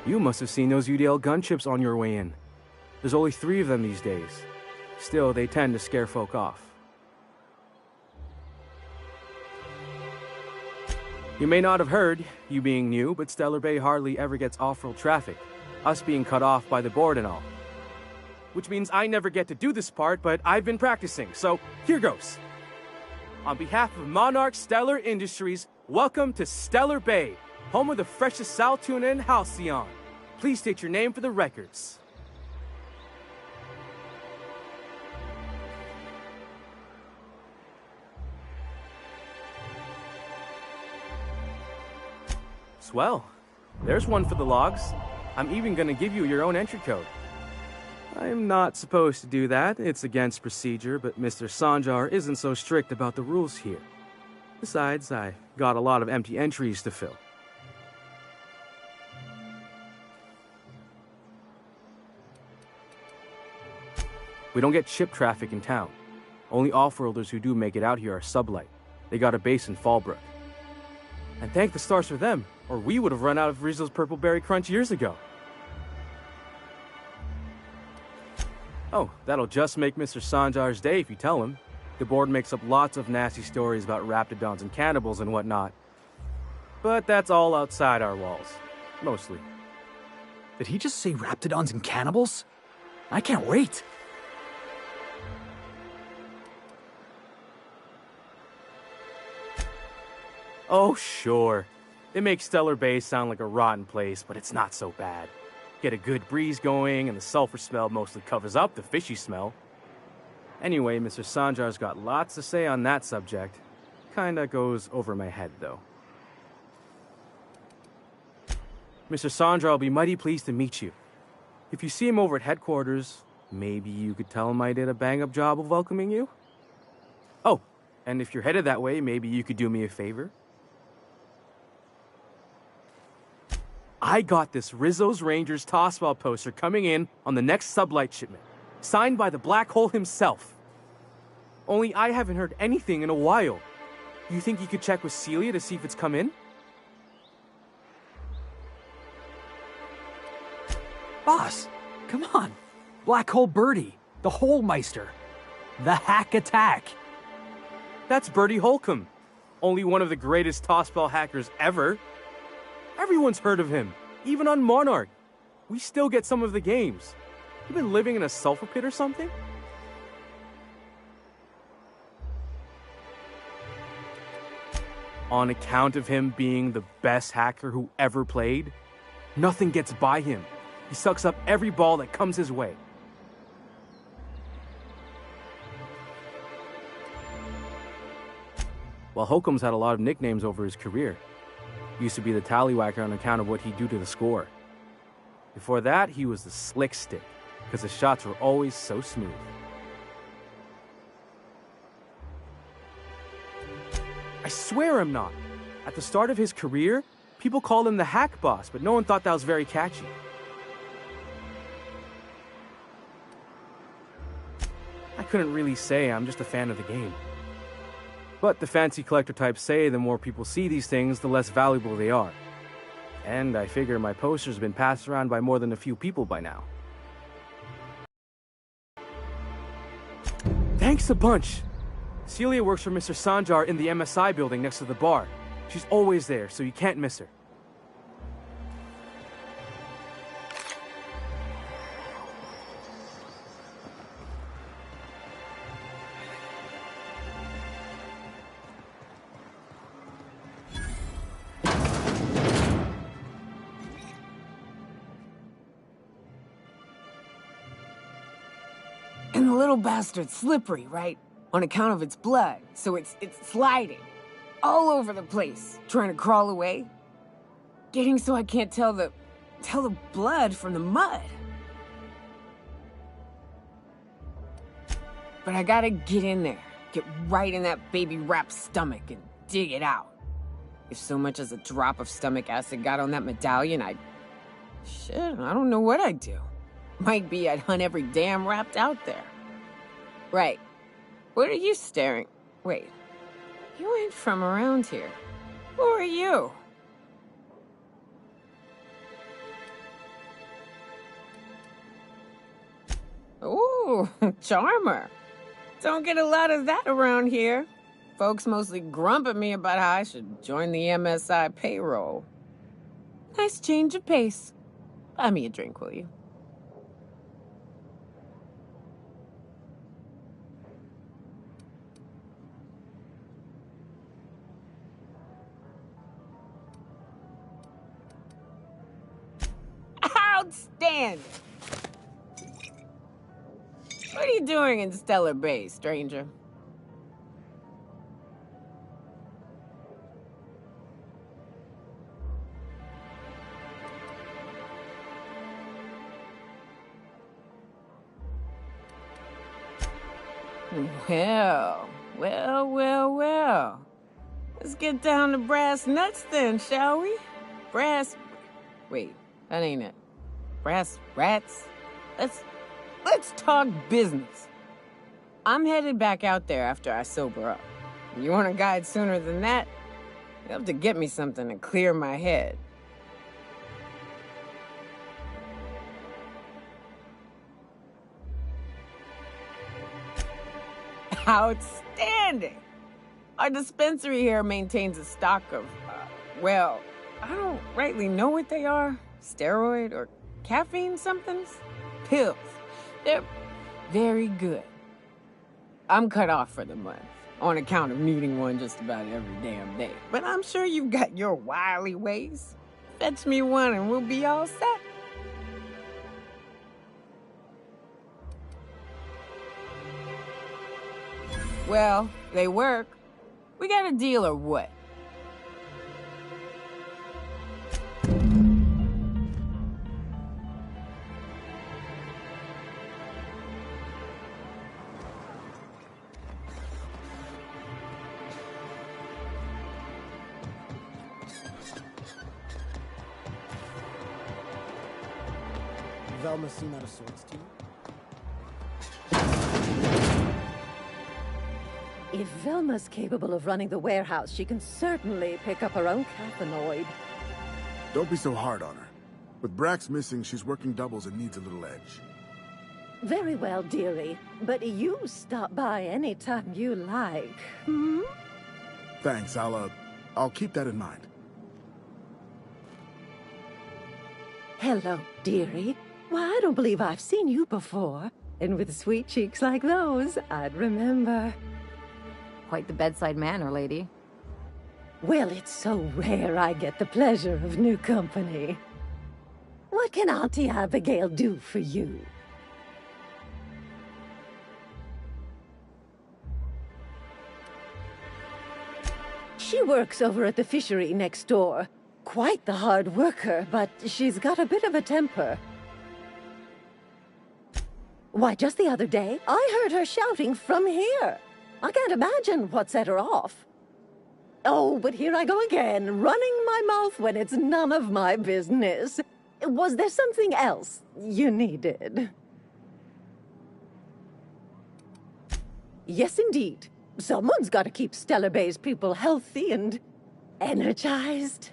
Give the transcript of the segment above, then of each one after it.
You must have seen those UDL gunships on your way in. There's only 3 of them these days. Still, they tend to scare folk off. You may not have heard, you being new, but Stellar Bay hardly ever gets off-road traffic, us being cut off by the board and all. Which means I never get to do this part, but I've been practicing, so here goes. On behalf of Monarch Stellar Industries, welcome to Stellar Bay, home of the freshest sal tuna in Halcyon. Please state your name for the records. Swell. There's one for the logs. I'm even gonna give you your own entry code. I'm not supposed to do that. It's against procedure, but Mr. Sanjar isn't so strict about the rules here. Besides, I got a lot of empty entries to fill. We don't get ship traffic in town. Only off-worlders who do make it out here are Sublight. They got a base in Fallbrook. And thank the stars for them, or we would have run out of Rizzo's Purple Berry Crunch years ago. Oh, that'll just make Mr. Sanjar's day if you tell him. The board makes up lots of nasty stories about raptidons and cannibals and whatnot. But that's all outside our walls. Mostly. Did he just say raptidons and cannibals? I can't wait. Oh, sure. It makes Stellar Bay sound like a rotten place, but it's not so bad. Get a good breeze going, and the sulfur smell mostly covers up the fishy smell. Anyway, Mr. Sanjar's got lots to say on that subject. Kinda goes over my head, though. Mr. Sanjar will be mighty pleased to meet you. If you see him over at headquarters, maybe you could tell him I did a bang-up job of welcoming you? Oh, and if you're headed that way, maybe you could do me a favor? I got this Rizzo's Rangers tossball poster coming in on the next Sublight shipment, signed by the Black Hole himself. Only I haven't heard anything in a while. You think you could check with Celia to see if it's come in? Boss, come on. Black Hole Birdie, the Hole Meister, the Hack Attack. That's Bertie Holcomb, only one of the greatest tossball hackers ever. Everyone's heard of him, even on Monarch. We still get some of the games. You been living in a sulfur pit or something? On account of him being the best hacker who ever played, nothing gets by him. He sucks up every ball that comes his way. Well, Holcomb's had a lot of nicknames over his career. Used to be the Tallywhacker on account of what he'd do to the score. Before that, he was the Slick Stick, because his shots were always so smooth. I swear I'm not. At the start of his career, people called him the Hack Boss, but no one thought that was very catchy. I couldn't really say, I'm just a fan of the game. But the fancy collector types say the more people see these things, the less valuable they are. And I figure my poster's been passed around by more than a few people by now. Thanks a bunch! Celia works for Mr. Sanjar in the MSI building next to the bar. She's always there, so you can't miss her. And the little bastard's slippery, right? On account of its blood, so it's sliding. All over the place, trying to crawl away. Getting so I can't tell the blood from the mud. But I gotta get in there, get right in that baby rap's stomach and dig it out. If so much as a drop of stomach acid got on that medallion, shit, I don't know what I'd do. Might be I'd hunt every damn rapt out there. Right. What are you staring? Wait. You ain't from around here. Who are you? Ooh, charmer. Don't get a lot of that around here. Folks mostly grump at me about how I should join the MSI payroll. Nice change of pace. Buy me a drink, will you? Outstanding! What are you doing in Stellar Bay, stranger? Well. Let's get down to brass nuts then, shall we? Wait, that ain't it. Brass rats? Let's talk business. I'm headed back out there after I sober up. You want a guide sooner than that? You'll have to get me something to clear my head. Outstanding! Our dispensary here maintains a stock of, well, I don't rightly know what they are. Steroid or caffeine somethings? Pills. They're very good. I'm cut off for the month, on account of needing one just about every damn day. But I'm sure you've got your wily ways. Fetch me one and we'll be all set. Well, they work. We got a deal or what? Velma seen out of sorts to you? If Velma's capable of running the warehouse, she can certainly pick up her own cathanoid. Don't be so hard on her. With Brax missing, she's working doubles and needs a little edge. Very well, dearie. But you stop by anytime you like, hmm? Thanks, I'll keep that in mind. Hello, dearie. Why, I don't believe I've seen you before. And with sweet cheeks like those, I'd remember. Quite the bedside manner, lady. Well, it's so rare I get the pleasure of new company. What can Auntie Abigail do for you? She works over at the fishery next door. Quite the hard worker, but she's got a bit of a temper. Why, just the other day, I heard her shouting from here. I can't imagine what set her off. Oh, but here I go again, running my mouth when it's none of my business. Was there something else you needed? Yes, indeed. Someone's got to keep Stellar Bay's people healthy and energized.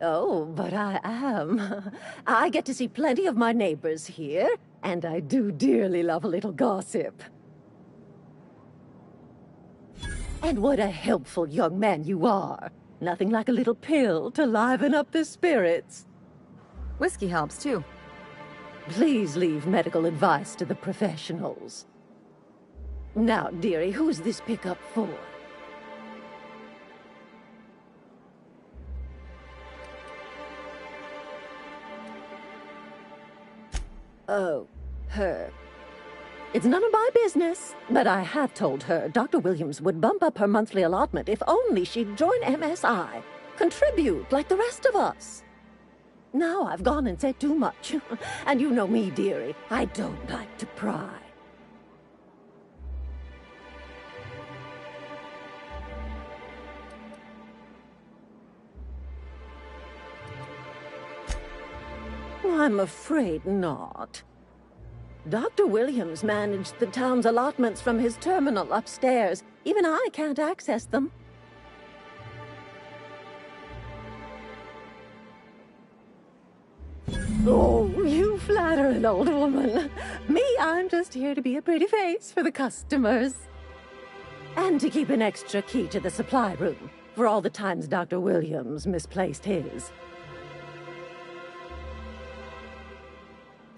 Oh, but I am. I get to see plenty of my neighbors here, and I do dearly love a little gossip. And what a helpful young man you are. Nothing like a little pill to liven up the spirits. Whiskey helps, too. Please leave medical advice to the professionals. Now, dearie, who's this pickup for? Oh, her. It's none of my business, but I have told her Dr. Williams would bump up her monthly allotment if only she'd join MSI. Contribute like the rest of us. Now I've gone and said too much. And you know me, dearie. I don't like to pry. I'm afraid not. Dr. Williams managed the town's allotments from his terminal upstairs. Even I can't access them. Oh, you flatter an old woman. Me, I'm just here to be a pretty face for the customers. And to keep an extra key to the supply room for all the times Dr. Williams misplaced his.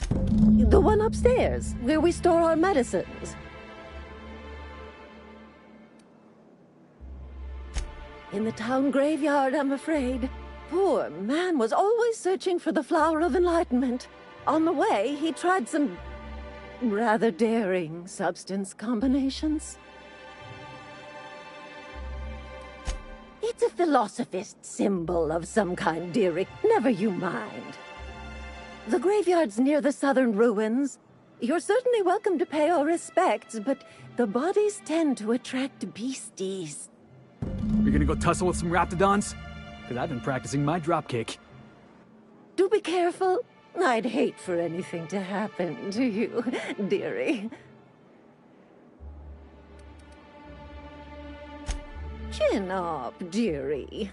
The one upstairs, where we store our medicines. In the town graveyard, I'm afraid. Poor man was always searching for the flower of enlightenment. On the way, he tried some rather daring substance combinations. It's a philosophist symbol of some kind, dearie. Never you mind. The graveyard's near the southern ruins. You're certainly welcome to pay our respects, but the bodies tend to attract beasties. You're gonna go tussle with some raptidons? Because I've been practicing my dropkick. Do be careful. I'd hate for anything to happen to you, dearie. Chin up, dearie.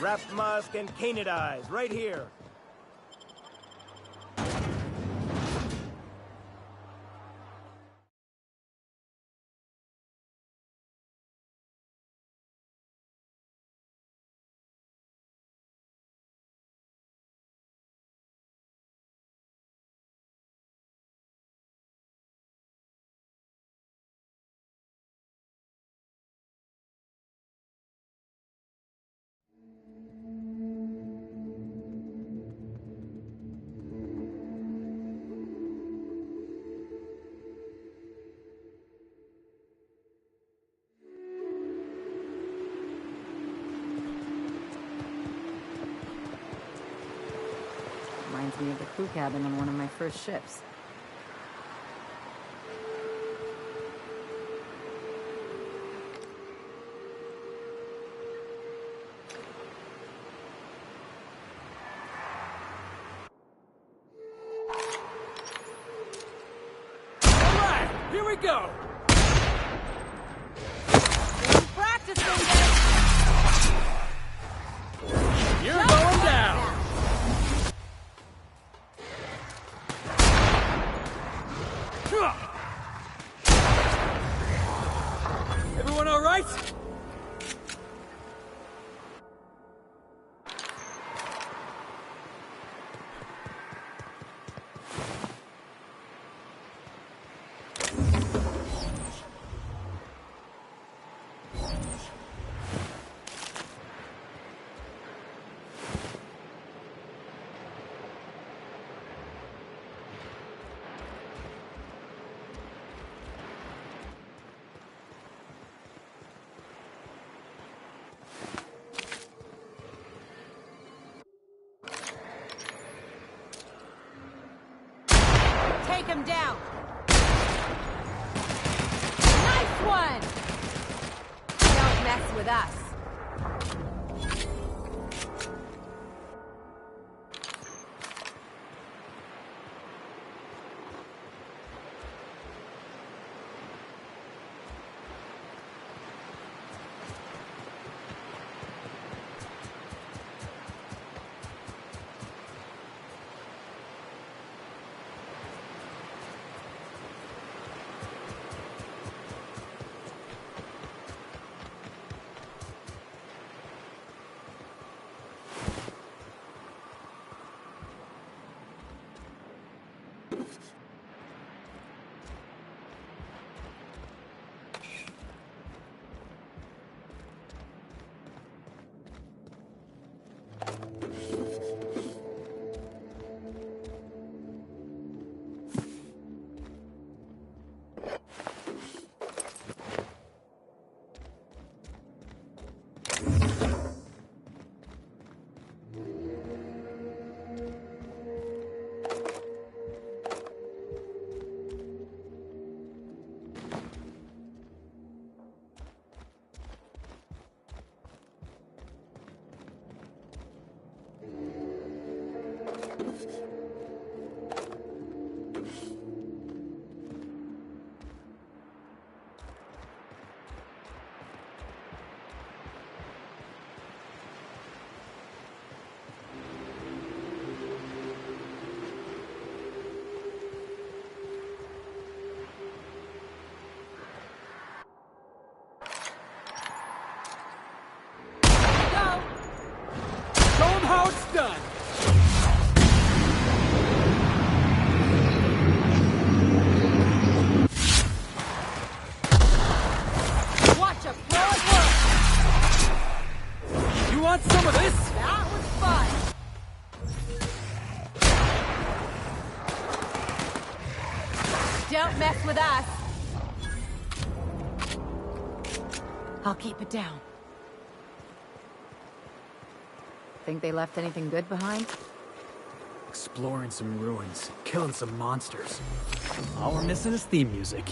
Wrapped musk and canid right here. Reminds me of the crew cabin on one of my first ships. Alright, here we go! Practicing You're going down! Everyone all right? Take him down. Nice one. Don't mess with us. Want some of this? That was fun. Don't mess with us. I'll keep it down. Think they left anything good behind? Exploring some ruins, killing some monsters. All we're missing is theme music.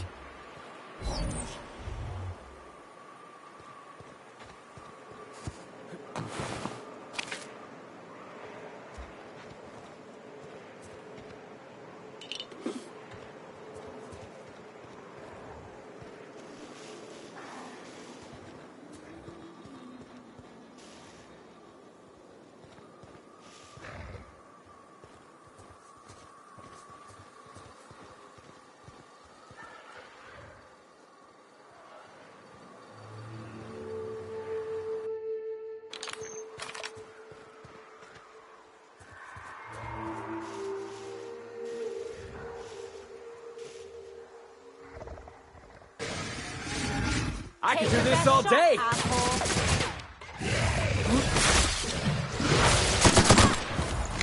I could do this all day!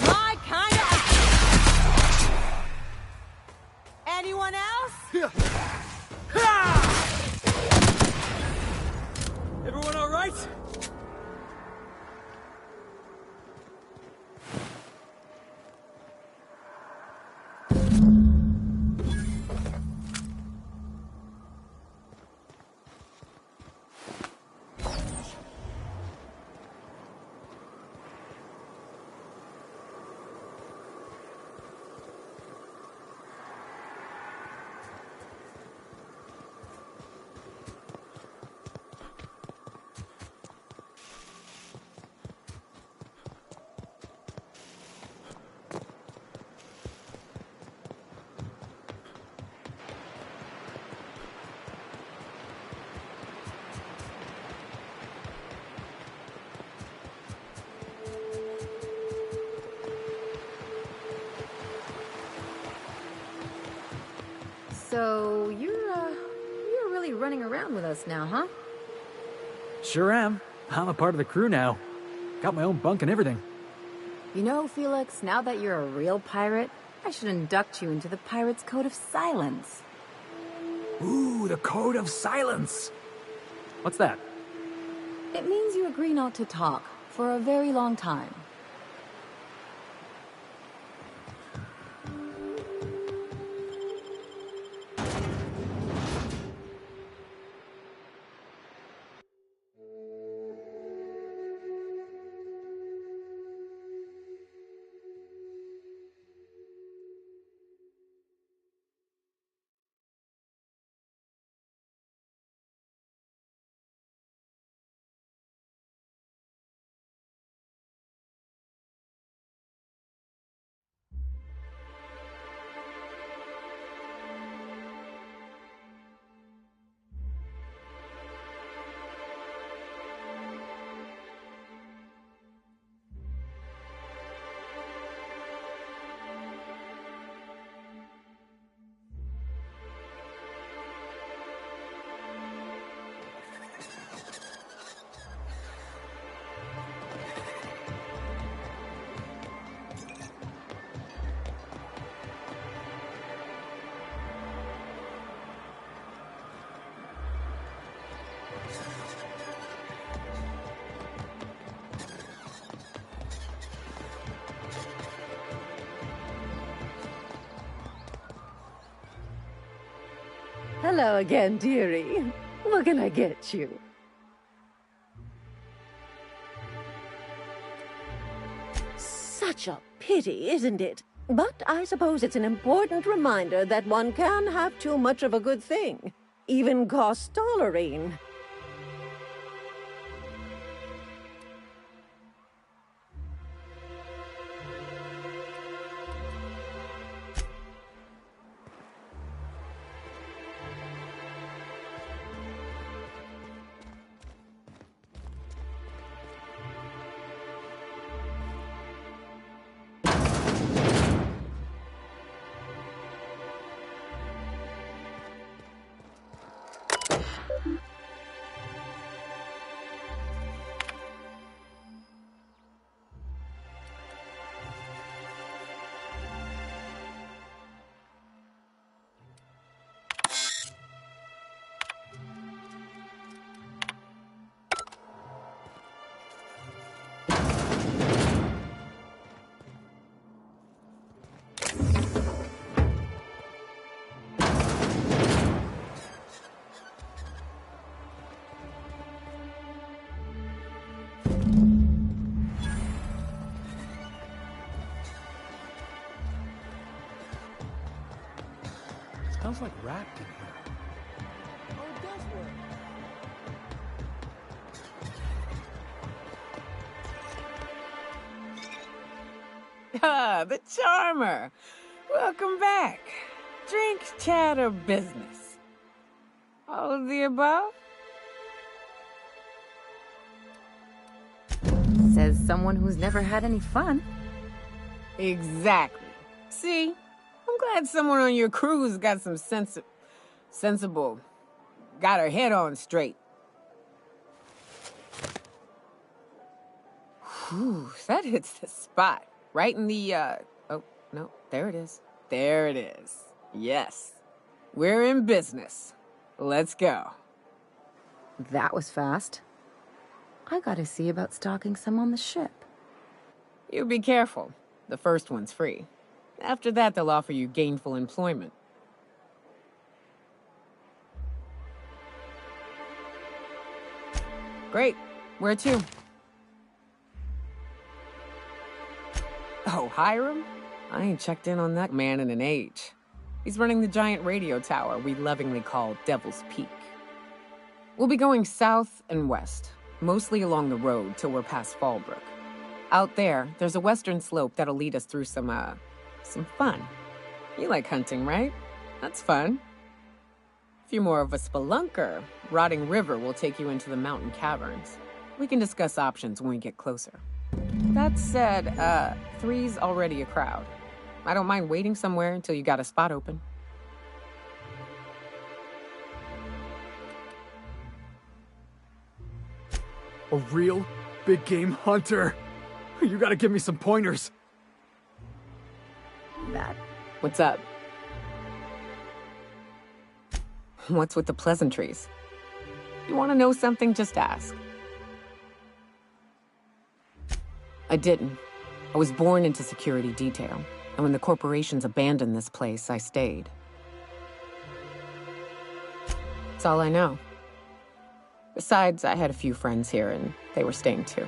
My kind of action. Anyone else? Everyone all right? So, you're really running around with us now, huh? Sure am. I'm a part of the crew now. Got my own bunk and everything. You know, Felix, now that you're a real pirate, I should induct you into the Pirates' Code of Silence. Ooh, the Code of Silence! What's that? It means you agree not to talk for a very long time. Hello again, dearie. What can I get you? Such a pity, isn't it? But I suppose it's an important reminder that one can have too much of a good thing. Even cost tolerine. smells like wrapped in here. Oh, it does work. Ah, the charmer. Welcome back. Drink, chat, or business? All of the above? Says someone who's never had any fun. Exactly. See? I'm glad someone on your crew's got some sensible, got her head on straight. Whew, that hits the spot. Right in the, oh, no, there it is. There it is. Yes. We're in business. Let's go. That was fast. I gotta see about stocking some on the ship. You be careful. The first one's free. After that, they'll offer you gainful employment. Great. Where to? Oh, Hiram? I ain't checked in on that man in an age. He's running the giant radio tower we lovingly call Devil's Peak. We'll be going south and west, mostly along the road till we're past Fallbrook. Out there, there's a western slope that'll lead us through some fun. You like hunting, right? That's fun. If you're more of a spelunker, Rotting River will take you into the mountain caverns. We can discuss options when we get closer. That said, 3's already a crowd. I don't mind waiting somewhere until you got a spot open. A real big game hunter. You gotta give me some pointers. That. What's up? What's with the pleasantries? You want to know something? Just ask. I didn't. I was born into security detail, and when the corporations abandoned this place, I stayed. That's all I know. Besides, I had a few friends here, and they were staying too.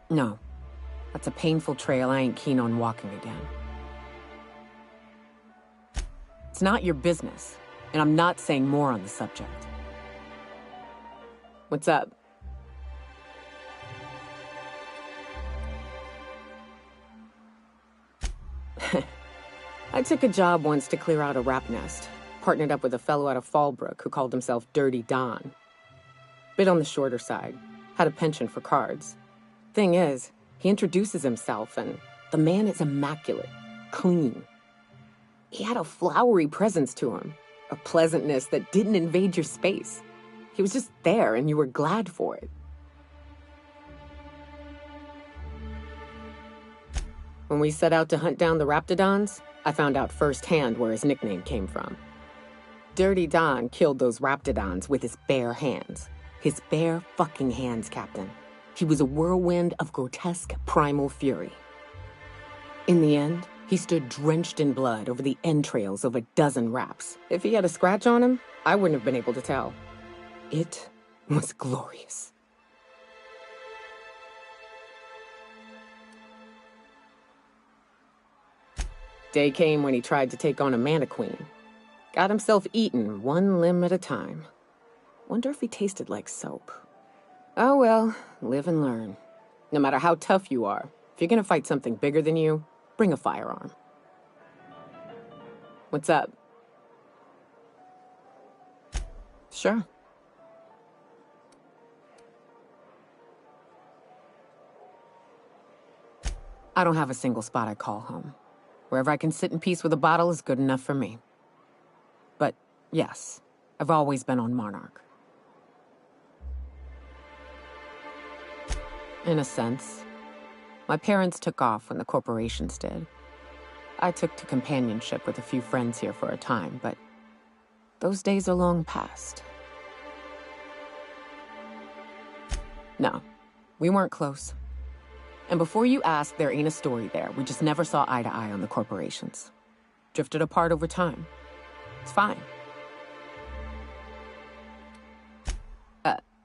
No. That's a painful trail I ain't keen on walking again. It's not your business, and I'm not saying more on the subject. What's up? I took a job once to clear out a rap nest. Partnered up with a fellow out of Fallbrook who called himself Dirty Don. Bit on the shorter side. Had a penchant for cards. Thing is, he introduces himself and the man is immaculate. Clean. He had a flowery presence to him. A pleasantness that didn't invade your space. He was just there and you were glad for it. When we set out to hunt down the Raptidons, I found out firsthand where his nickname came from. Dirty Don killed those Raptidons with his bare hands. His bare fucking hands, Captain. He was a whirlwind of grotesque primal fury. In the end, he stood drenched in blood over the entrails of a dozen raps. If he had a scratch on him, I wouldn't have been able to tell. It was glorious. Day came when he tried to take on a Mantiqueen. Got himself eaten one limb at a time. Wonder if he tasted like soap. Oh well, live and learn. No matter how tough you are, if you're gonna fight something bigger than you, bring a firearm. What's up? Sure. I don't have a single spot I call home. Wherever I can sit in peace with a bottle is good enough for me. But, yes, I've always been on Monarch. In a sense. My parents took off when the corporations did. I took to companionship with a few friends here for a time, but those days are long past. No, we weren't close. And before you ask, there ain't a story there. We just never saw eye to eye on the corporations. Drifted apart over time. It's fine.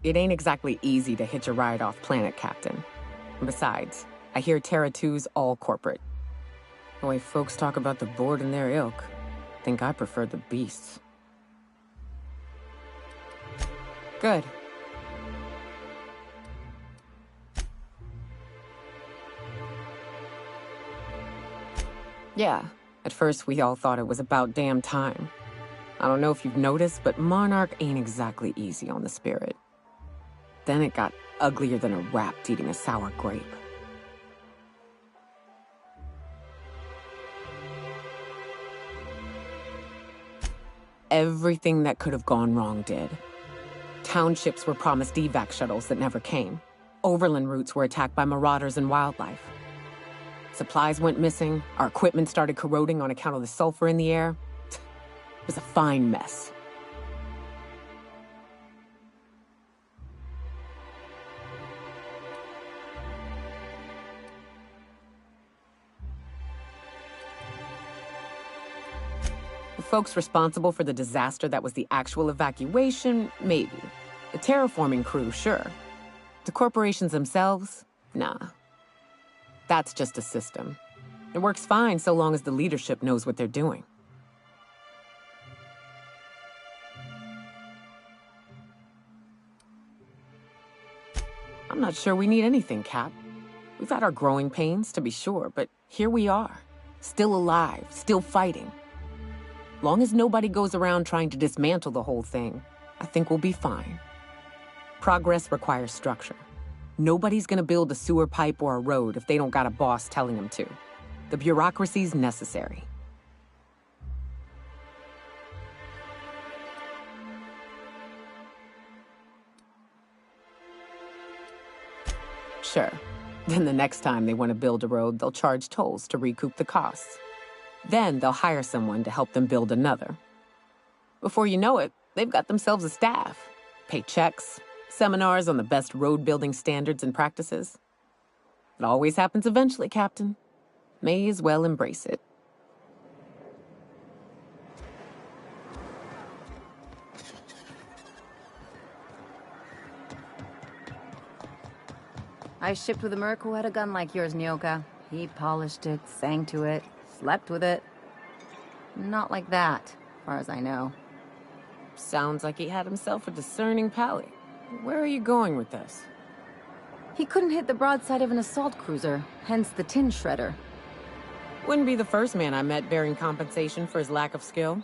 It ain't exactly easy to hitch a ride off planet, Captain. And besides, I hear Terra 2's all corporate. The way folks talk about the board and their ilk, think I prefer the beasts. Good. Yeah, at first we all thought it was about damn time. I don't know if you've noticed, but Monarch ain't exactly easy on the spirit. Then it got uglier than a rat eating a sour grape. Everything that could have gone wrong did. Townships were promised evac shuttles that never came. Overland routes were attacked by marauders and wildlife. Supplies went missing, our equipment started corroding on account of the sulfur in the air. It was a fine mess. The folks responsible for the disaster that was the actual evacuation, maybe. The terraforming crew, sure. The corporations themselves, nah. That's just a system. It works fine so long as the leadership knows what they're doing. I'm not sure we need anything, Cap. We've had our growing pains, to be sure, but here we are. Still alive, still fighting. Long as nobody goes around trying to dismantle the whole thing, I think we'll be fine. Progress requires structure. Nobody's gonna build a sewer pipe or a road if they don't got a boss telling them to. The bureaucracy's necessary. Sure. Then the next time they want to build a road, they'll charge tolls to recoup the costs. Then they'll hire someone to help them build another. Before you know it, they've got themselves a staff. Pay checks, seminars on the best road building standards and practices. It always happens eventually, Captain. May as well embrace it. I shipped with a merc who had a gun like yours, Nyoka. He polished it, sang to it, slept with it. Not like that, as far as I know. Sounds like he had himself a discerning palate. Where are you going with this? He couldn't hit the broadside of an assault cruiser, hence the tin shredder. Wouldn't be the first man I met bearing compensation for his lack of skill.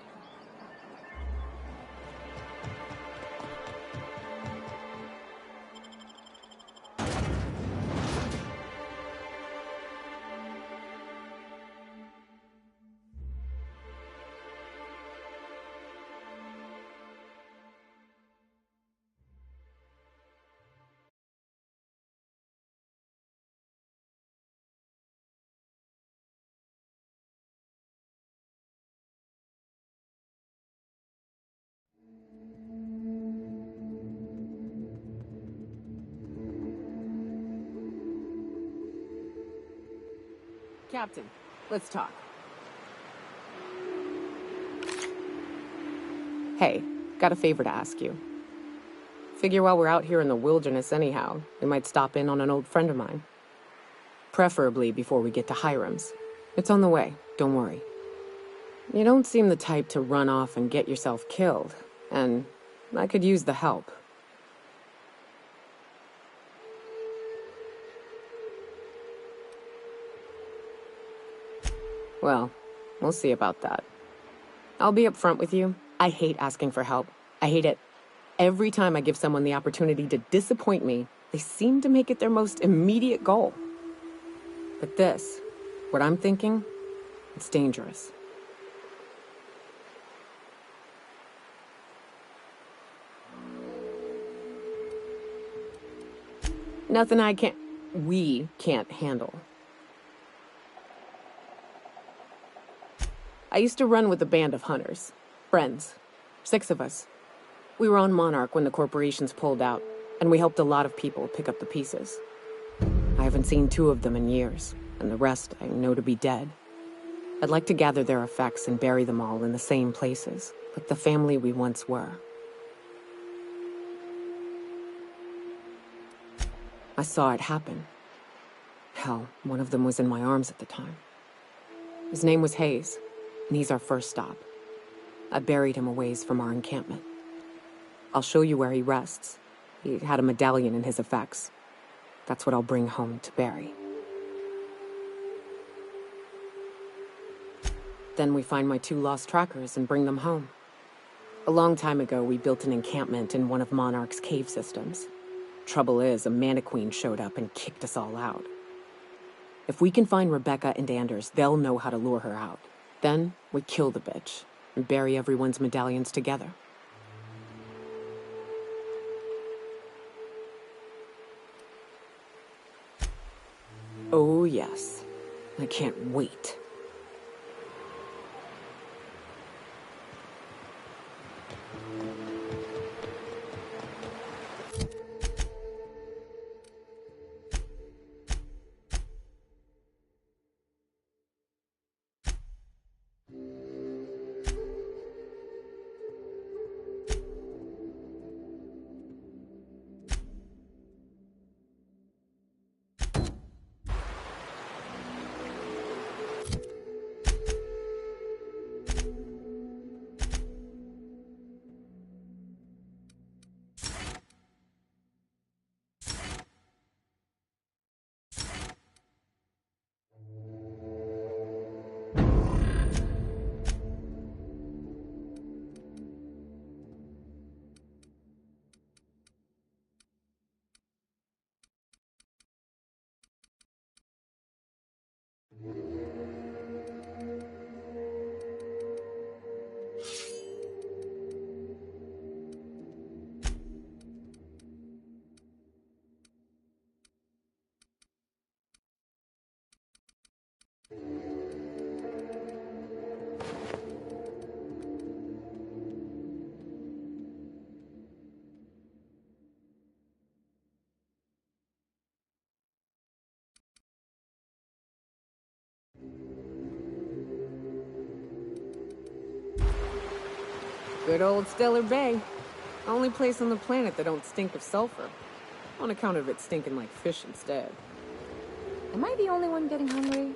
Captain, let's talk. Hey, got a favor to ask you. Figure while we're out here in the wilderness anyhow, we might stop in on an old friend of mine. Preferably before we get to Hiram's. It's on the way, don't worry. You don't seem the type to run off and get yourself killed, and I could use the help. Well, we'll see about that. I'll be upfront with you. I hate asking for help. I hate it. Every time I give someone the opportunity to disappoint me, they seem to make it their most immediate goal. But this, what I'm thinking, it's dangerous. Nothing we can't handle. I used to run with a band of hunters. Friends. 6 of us. We were on Monarch when the corporations pulled out, and we helped a lot of people pick up the pieces. I haven't seen 2 of them in years, and the rest I know to be dead. I'd like to gather their effects and bury them all in the same places, like the family we once were. I saw it happen. Hell, one of them was in my arms at the time. His name was Hayes, and he's our first stop. I buried him a ways from our encampment. I'll show you where he rests. He had a medallion in his effects. That's what I'll bring home to Barry. Then we find my 2 lost trackers and bring them home. A long time ago, we built an encampment in one of Monarch's cave systems. Trouble is, a Mantiqueen showed up and kicked us all out. If we can find Rebecca and Anders, they'll know how to lure her out. Then, we kill the bitch and bury everyone's medallions together. Oh, yes. I can't wait. Good old Stellar Bay. Only place on the planet that don't stink of sulfur. On account of it stinking like fish instead. Am I the only one getting hungry?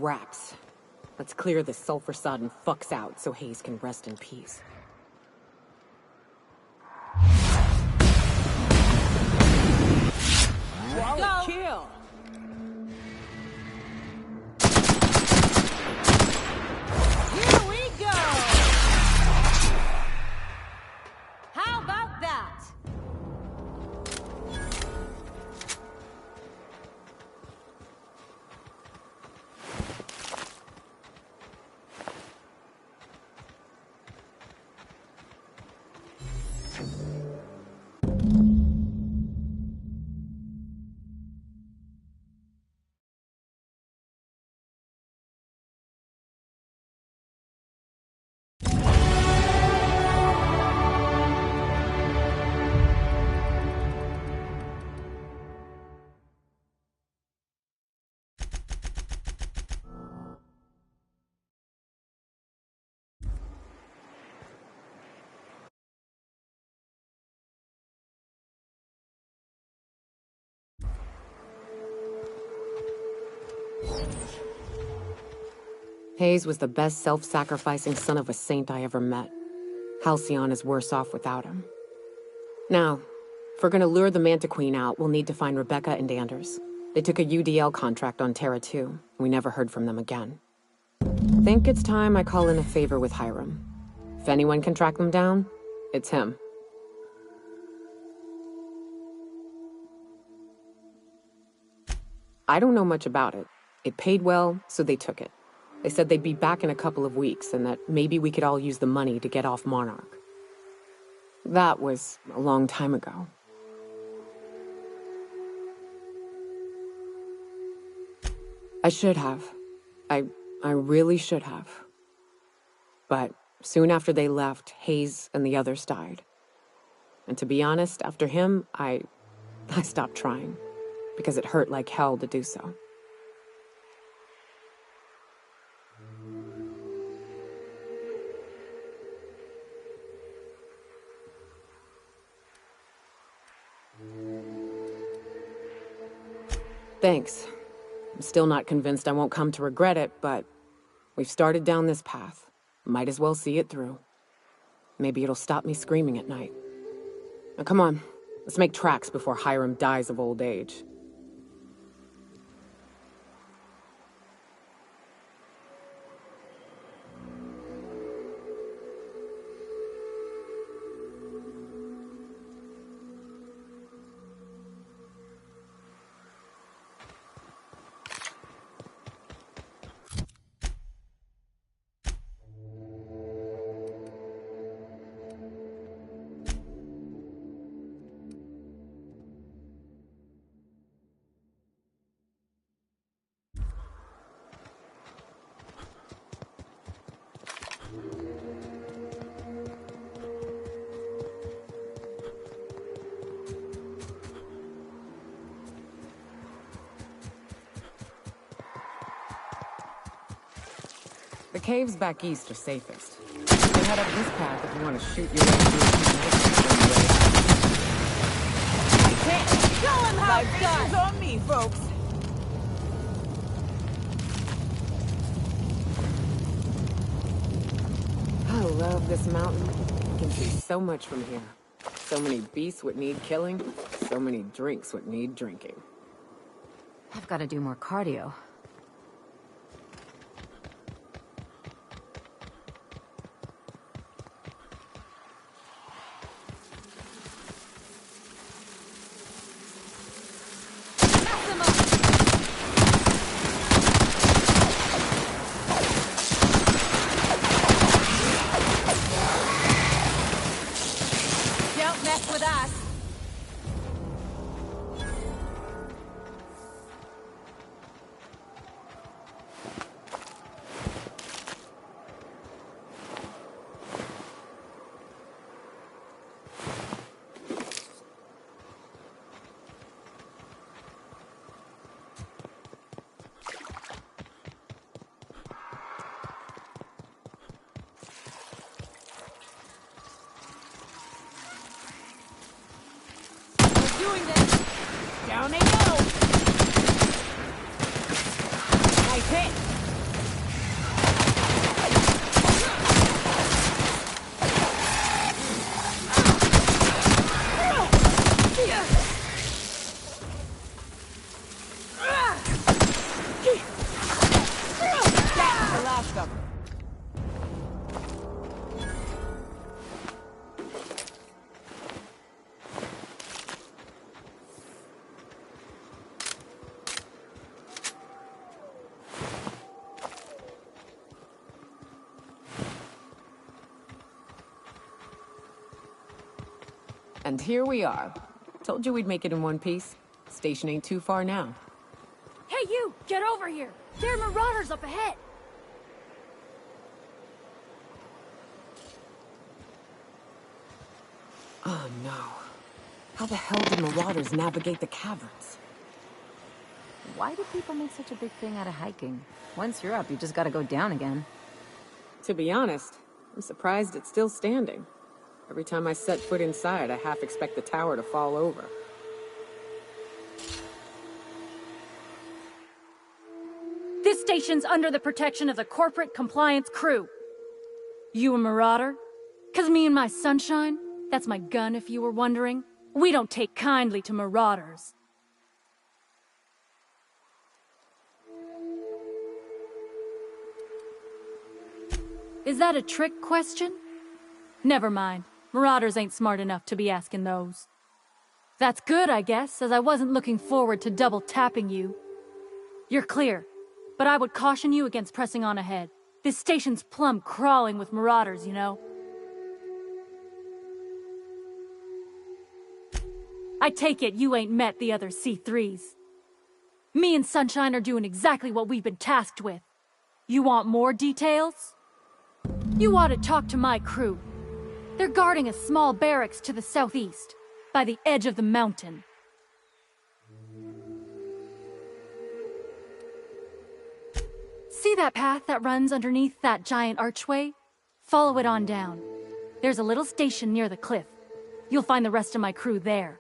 wraps. Let's clear this sulfur-sodden fucks out so Hayes can rest in peace. Go! Kill! Here we go! How about that? Hayes was the best self-sacrificing son of a saint I ever met. Halcyon is worse off without him. Now, if we're gonna lure the Manta Queen out, we'll need to find Rebecca and Anders. They took a UDL contract on Terra 2. We never heard from them again. Think it's time I call in a favor with Hiram. If anyone can track them down, it's him. I don't know much about it. It paid well, so they took it. They said they'd be back in a couple of weeks and that maybe we could all use the money to get off Monarch. That was a long time ago. I should have. I really should have. But soon after they left, Hayes and the others died. And to be honest, after him, I stopped trying. Because it hurt like hell to do so. Thanks. I'm still not convinced I won't come to regret it, but we've started down this path. Might as well see it through. Maybe it'll stop me screaming at night. Now come on, let's make tracks before Hiram dies of old age. The caves back east are safest. You can head up this path if you want to shoot your way through a few nights. Show him how it's done! On me, folks! I love this mountain. You can see so much from here. So many beasts would need killing, so many drinks would need drinking. I've got to do more cardio. Doing this. Down they go. Nice hit. And here we are. Told you we'd make it in one piece. Station ain't too far now. Hey, you! Get over here! There are marauders up ahead! Oh, no. How the hell did marauders navigate the caverns? Why do people make such a big thing out of hiking? Once you're up, you just gotta go down again. To be honest, I'm surprised it's still standing. Every time I set foot inside, I half expect the tower to fall over. This station's under the protection of the Corporate Compliance Crew. You a marauder? 'Cause me and my sunshine, that's my gun if you were wondering, we don't take kindly to marauders. Is that a trick question? Never mind. Marauders ain't smart enough to be asking those. That's good, I guess, as I wasn't looking forward to double tapping you. You're clear, but I would caution you against pressing on ahead. This station's plumb crawling with marauders, you know. I take it you ain't met the other C3s. Me and Sunshine are doing exactly what we've been tasked with. You want more details? You ought to talk to my crew. They're guarding a small barracks to the southeast, by the edge of the mountain. See that path that runs underneath that giant archway? Follow it on down. There's a little station near the cliff. You'll find the rest of my crew there.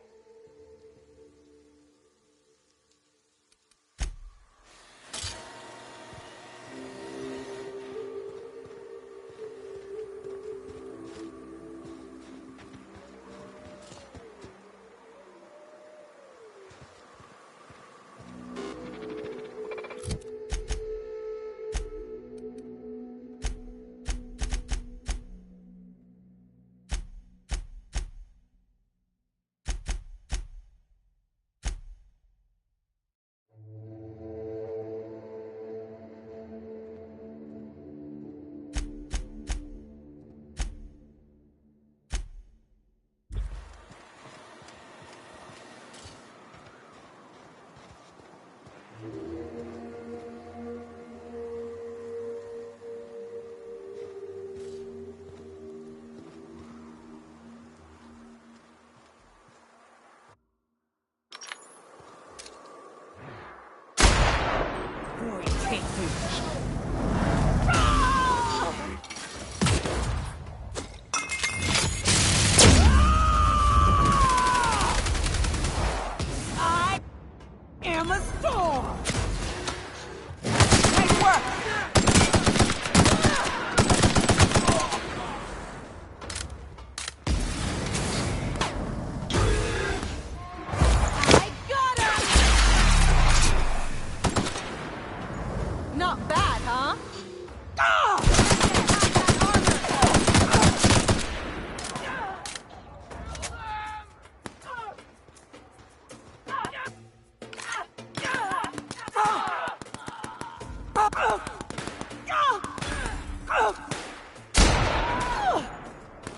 Not bad, huh?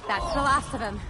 That's the last of him.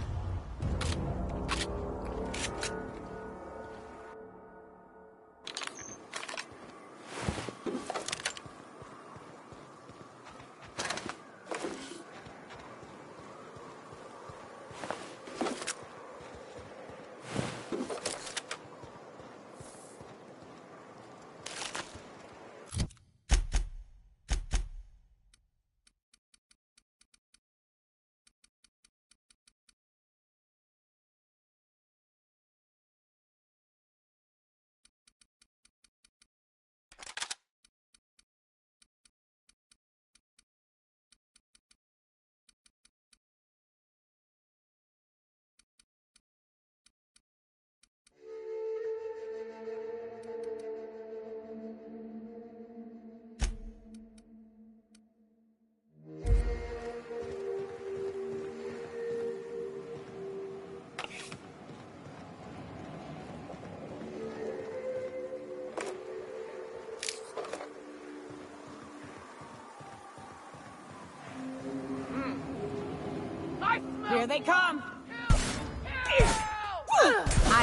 Here they come!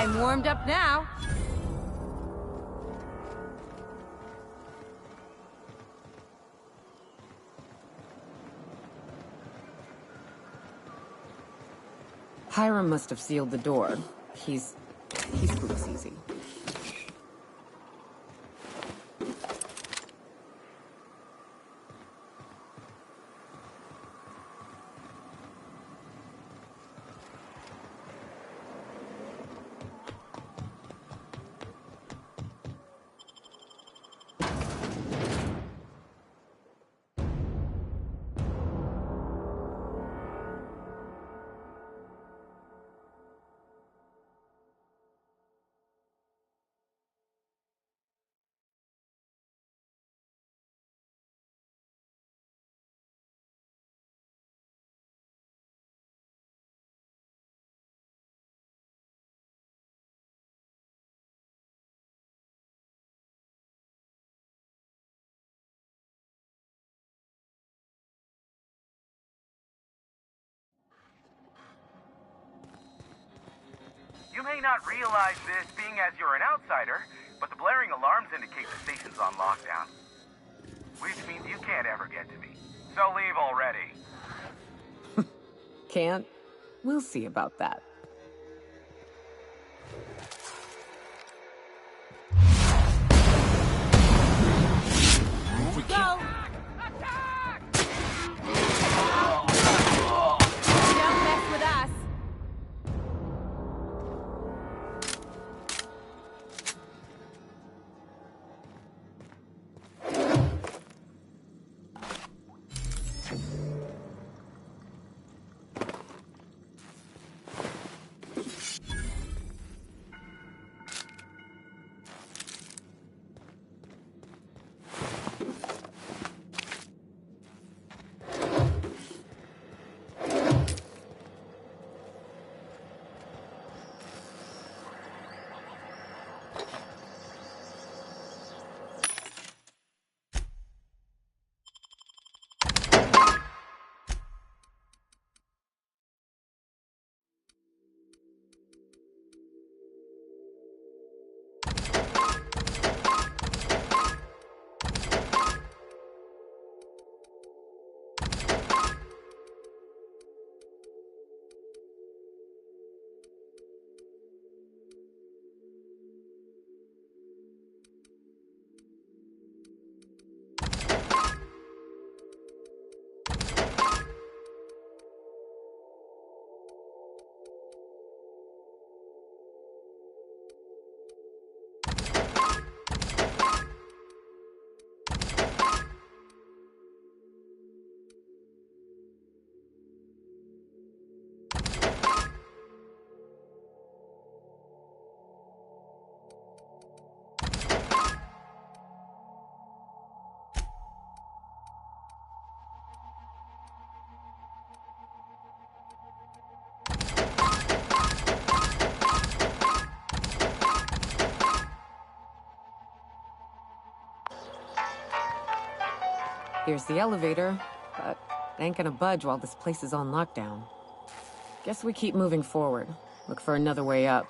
I'm warmed up now. Hiram must have sealed the door. He spooks easy. You may not realize this, being as you're an outsider, but the blaring alarms indicate the station's on lockdown. Which means you can't ever get to me. So leave already. Can't? We'll see about that. Go! Don't mess with us. Here's the elevator, but it ain't gonna budge while this place is on lockdown. Guess we keep moving forward. Look for another way up.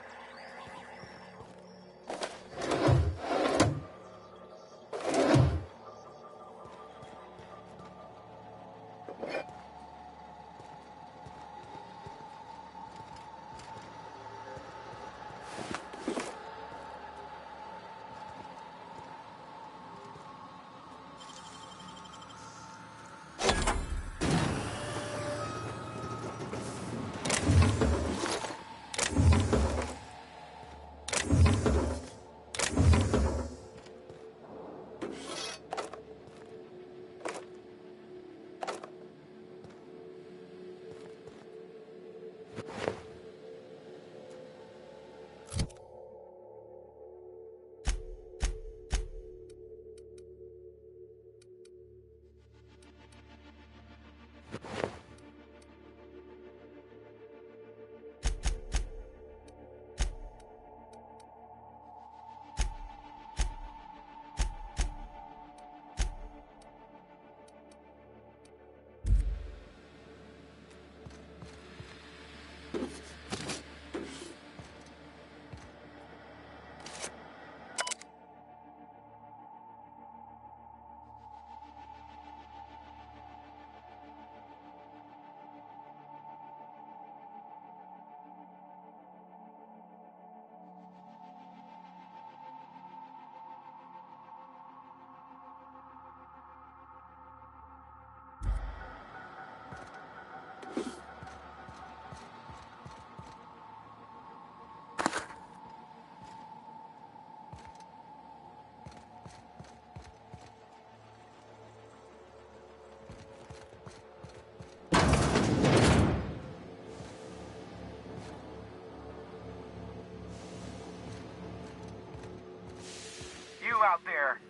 out there?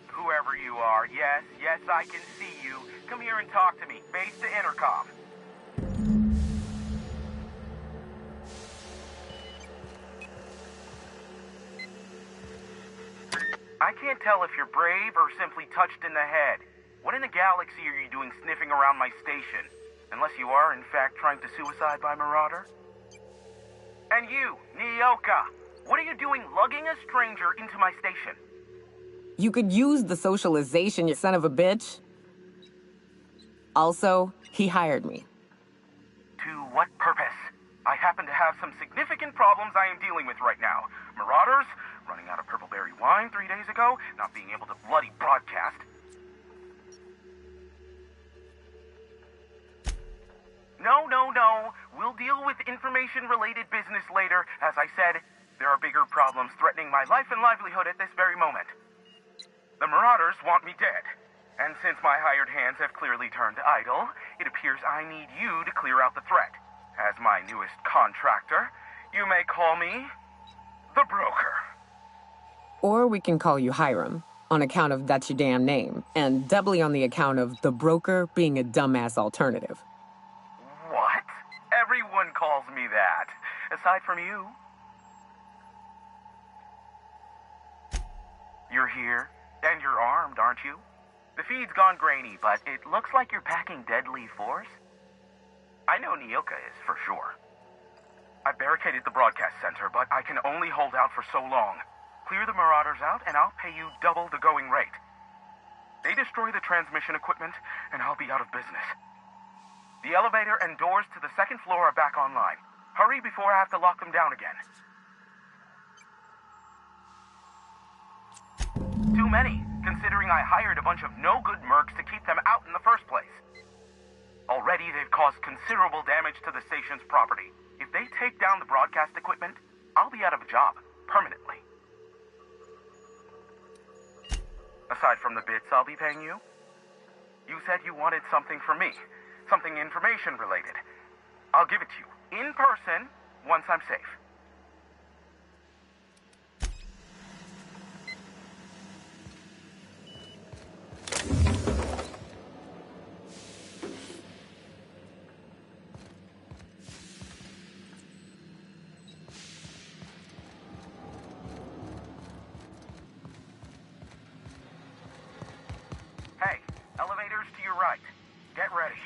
Whoever you are, yes, I can see you. Come here and talk to me. Face to intercom. I can't tell if you're brave or simply touched in the head. What in the galaxy are you doing sniffing around my station? Unless you are, in fact, trying to suicide by Marauder? And you, Nyoka, what are you doing lugging a stranger into my station? You could use the socialization, you son of a bitch. Also, he hired me. To what purpose? I happen to have some significant problems I am dealing with right now. Marauders, running out of purple berry wine 3 days ago, not being able to bloody broadcast. No. We'll deal with information-related business later. As I said, there are bigger problems threatening my life and livelihood at this very moment. The Marauders want me dead. And since my hired hands have clearly turned idle, it appears I need you to clear out the threat. As my newest contractor, you may call me the Broker. Or we can call you Hiram, on account of that's your damn name, and doubly on the account of the Broker being a dumbass alternative. What? Everyone calls me that, aside from you. You're here, and you're armed, aren't you? The feed's gone grainy, but it looks like you're packing deadly force. I know Nyoka is, for sure. I barricaded the broadcast center, but I can only hold out for so long. Clear the Marauders out, and I'll pay you double the going rate. They destroy the transmission equipment, and I'll be out of business. The elevator and doors to the second floor are back online. Hurry before I have to lock them down again. Too many, considering I hired a bunch of no-good mercs to keep them out in the first place. Already, they've caused considerable damage to the station's property. If they take down the broadcast equipment, I'll be out of a job, permanently. Aside from the bits I'll be paying you, you said you wanted something from me, something information-related. I'll give it to you, in person, once I'm safe. Hey, elevators to your right. Get ready.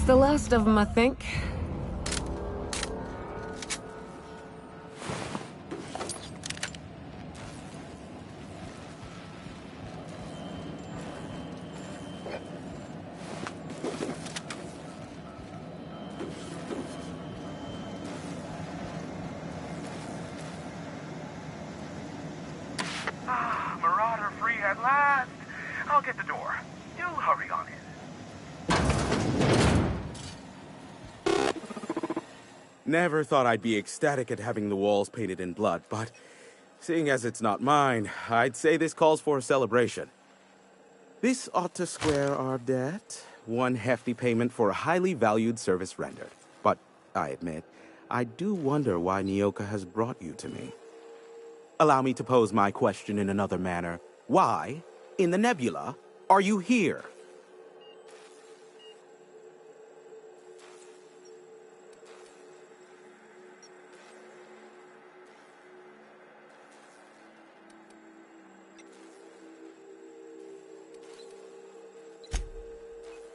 the last of them, I think. Marauder free at last. I'll get the door. Do hurry on in. Never thought I'd be ecstatic at having the walls painted in blood, but seeing as it's not mine, I'd say this calls for a celebration. This ought to square our debt. One hefty payment for a highly valued service rendered. But I admit, I do wonder why Nyoka has brought you to me. Allow me to pose my question in another manner. Why, in the nebula, are you here?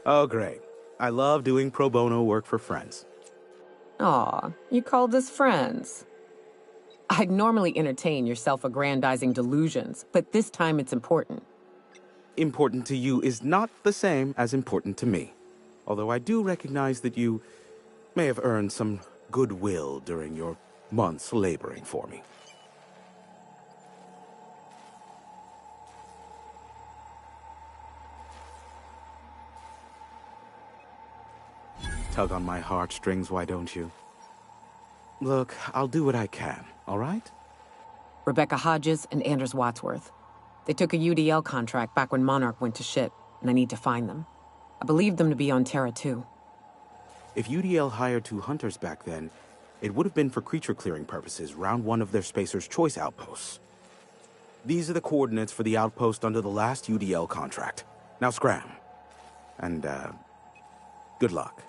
Oh, great. I love doing pro bono work for friends. Aw, you called us friends. I'd normally entertain your self-aggrandizing delusions, but this time it's important. Important to you is not the same as important to me. Although I do recognize that you may have earned some goodwill during your months laboring for me. Tug on my heartstrings, why don't you? Look, I'll do what I can, all right? Rebecca Hodges and Anders Wadsworth. They took a UDL contract back when Monarch went to shit, and I need to find them. I believe them to be on Terra too. If UDL hired 2 hunters back then, it would have been for creature clearing purposes, round 1 of their Spacer's Choice outposts. These are the coordinates for the outpost under the last UDL contract. Now scram. And, good luck.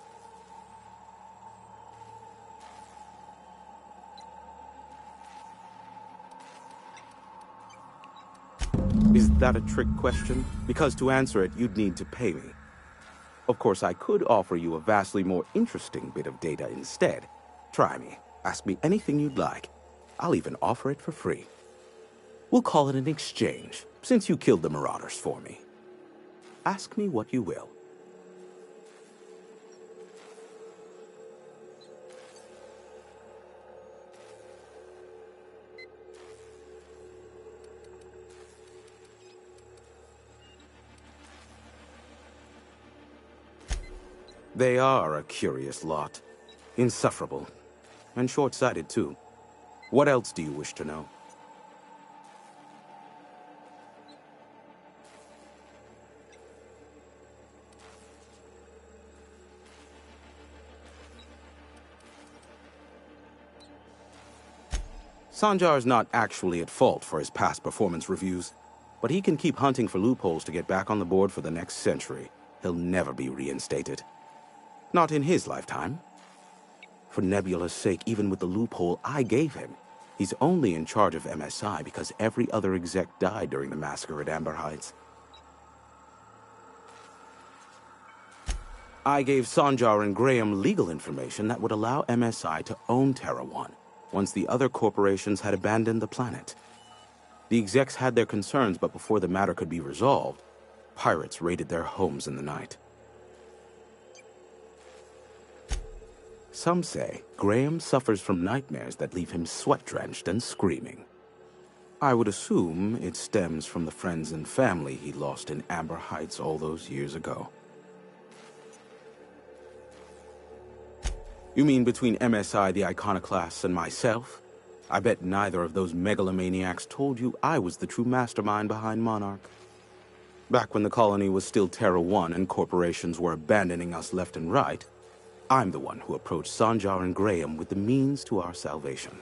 Is that a trick question? Because to answer it, you'd need to pay me. Of course, I could offer you a vastly more interesting bit of data instead. Try me. Ask me anything you'd like. I'll even offer it for free. We'll call it an exchange, since you killed the Marauders for me. Ask me what you will. They are a curious lot. Insufferable. And short-sighted, too. What else do you wish to know? Sanjar's not actually at fault for his past performance reviews, but he can keep hunting for loopholes to get back on the board for the next century. He'll never be reinstated. Not in his lifetime. For Nebula's sake, even with the loophole I gave him, he's only in charge of MSI because every other exec died during the massacre at Amber Heights. I gave Sanjar and Graham legal information that would allow MSI to own Terra 1, once the other corporations had abandoned the planet. The execs had their concerns, but before the matter could be resolved, pirates raided their homes in the night. Some say Graham suffers from nightmares that leave him sweat-drenched and screaming. I would assume it stems from the friends and family he lost in Amber Heights all those years ago. You mean between MSI, the Iconoclasts, and myself? I bet neither of those megalomaniacs told you I was the true mastermind behind Monarch. Back when the colony was still Terra 1 and corporations were abandoning us left and right, I'm the one who approached Sanjar and Graham with the means to our salvation.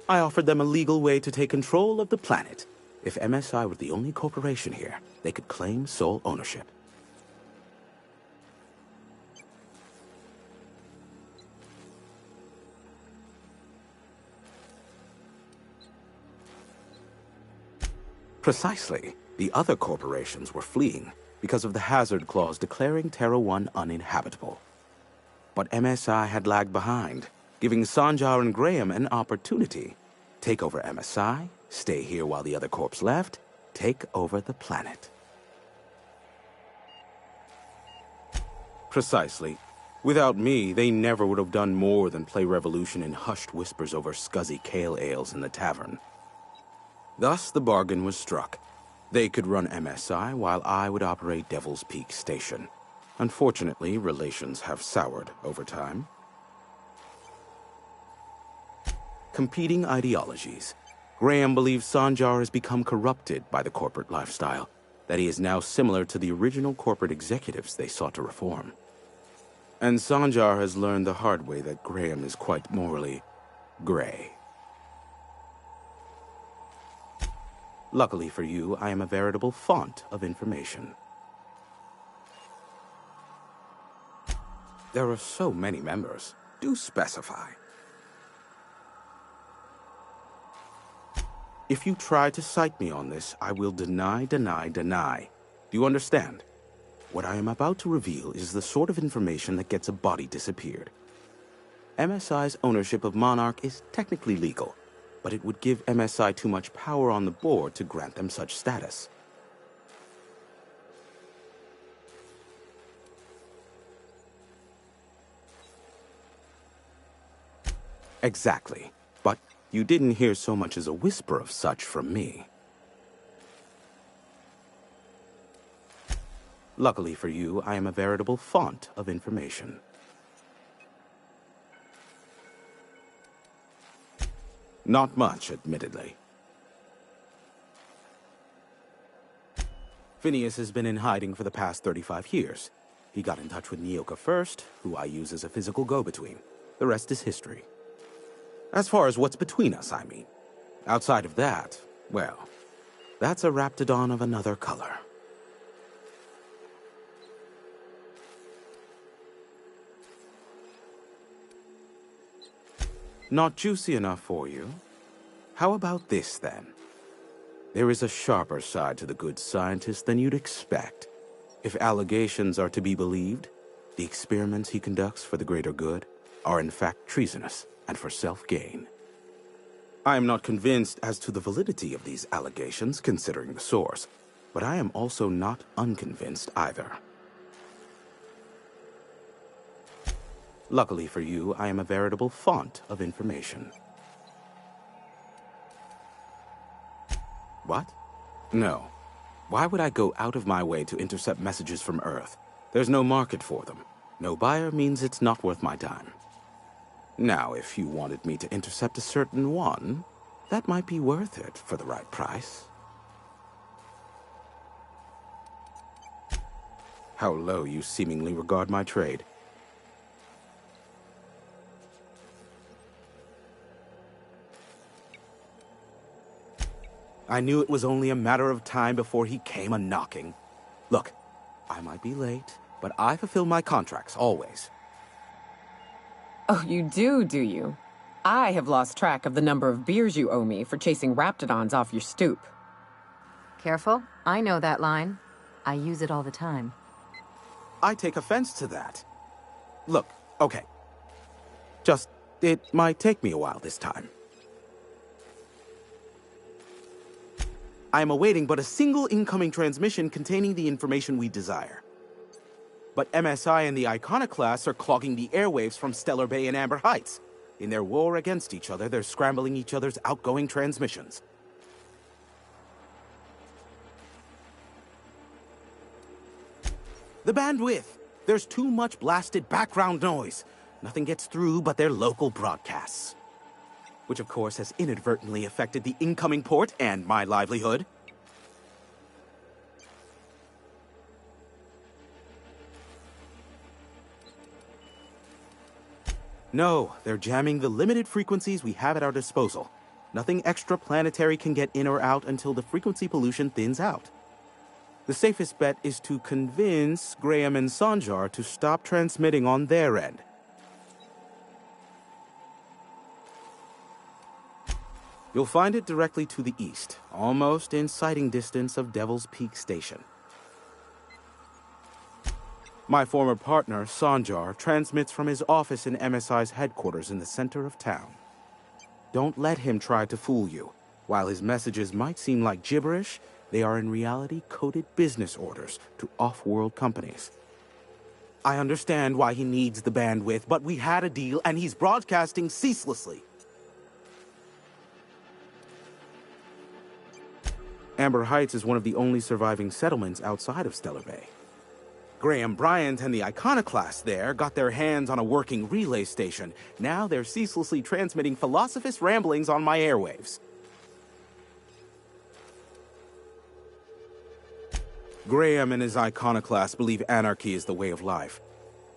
I offered them a legal way to take control of the planet. If MSI were the only corporation here, they could claim sole ownership. Precisely. The other corporations were fleeing because of the hazard clause declaring Terra 1 uninhabitable. but MSI had lagged behind, giving Sanjar and Graham an opportunity. Take over MSI, stay here while the other corps left, take over the planet. Precisely. Without me, they never would have done more than play Revolution in hushed whispers over scuzzy kale ales in the tavern. Thus, the bargain was struck. They could run MSI while I would operate Devil's Peak Station. Unfortunately, relations have soured over time. Competing ideologies. Graham believes Sanjar has become corrupted by the corporate lifestyle, that he is now similar to the original corporate executives they sought to reform. And Sanjar has learned the hard way that Graham is quite morally gray. Luckily for you, I am a veritable font of information. There are so many members. Do specify. If you try to cite me on this, I will deny. Do you understand? What I am about to reveal is the sort of information that gets a body disappeared. MSI's ownership of Monarch is technically legal, but it would give MSI too much power on the board to grant them such status. Exactly. But you didn't hear so much as a whisper of such from me. Luckily for you, I am a veritable font of information. Not much, admittedly. Phineas has been in hiding for the past 35 years. He got in touch with Nyoka first, who I use as a physical go-between. The rest is history. As far as what's between us, I mean. Outside of that, well, that's a Raptidon of another color. Not juicy enough for you? How about this, then? There is a sharper side to the good scientist than you'd expect. If allegations are to be believed, the experiments he conducts for the greater good are in fact treasonous and for self-gain. I am not convinced as to the validity of these allegations, considering the source, but I am also not unconvinced either. Luckily for you, I am a veritable font of information. What? No. Why would I go out of my way to intercept messages from Earth? There's no market for them. No buyer means it's not worth my time. Now, if you wanted me to intercept a certain one, that might be worth it for the right price. How low you seemingly regard my trade. I knew it was only a matter of time before he came a-knocking. Look, I might be late, but I fulfill my contracts, always. Oh, you do you? I have lost track of the number of beers you owe me for chasing Raptidons off your stoop. Careful, I know that line. I use it all the time. I take offense to that. Look, okay. Just, it might take me a while this time. I am awaiting but a single incoming transmission containing the information we desire. But MSI and the Iconoclasts are clogging the airwaves from Stellar Bay and Amber Heights. In their war against each other, they're scrambling each other's outgoing transmissions. The bandwidth! There's too much blasted background noise. Nothing gets through but their local broadcasts. Which of course has inadvertently affected the incoming port and my livelihood. No, they're jamming the limited frequencies we have at our disposal. Nothing extraplanetary can get in or out until the frequency pollution thins out. The safest bet is to convince Graham and Sanjar to stop transmitting on their end. You'll find it directly to the east, almost in sighting distance of Devil's Peak Station. My former partner, Sanjar, transmits from his office in MSI's headquarters in the center of town. Don't let him try to fool you. While his messages might seem like gibberish, they are in reality coded business orders to off-world companies. I understand why he needs the bandwidth, but we had a deal and he's broadcasting ceaselessly. Amber Heights is one of the only surviving settlements outside of Stellar Bay. Graham Bryant and the Iconoclasts there got their hands on a working relay station. Now they're ceaselessly transmitting Philosophist ramblings on my airwaves. Graham and his Iconoclasts believe anarchy is the way of life.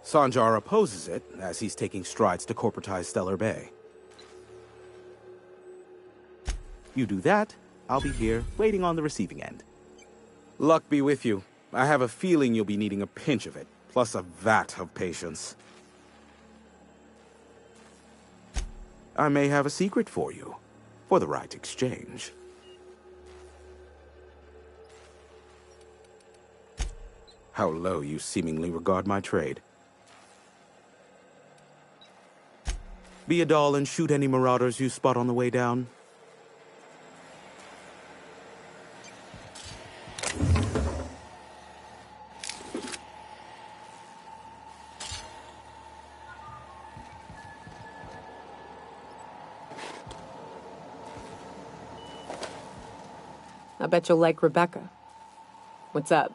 Sanjar opposes it, as he's taking strides to corporatize Stellar Bay. You do that, I'll be here, waiting on the receiving end. Luck be with you. I have a feeling you'll be needing a pinch of it, plus a vat of patience. I may have a secret for you, for the right exchange. How low you seemingly regard my trade. Be a doll and shoot any marauders you spot on the way down. I bet you'll like Rebecca. What's up?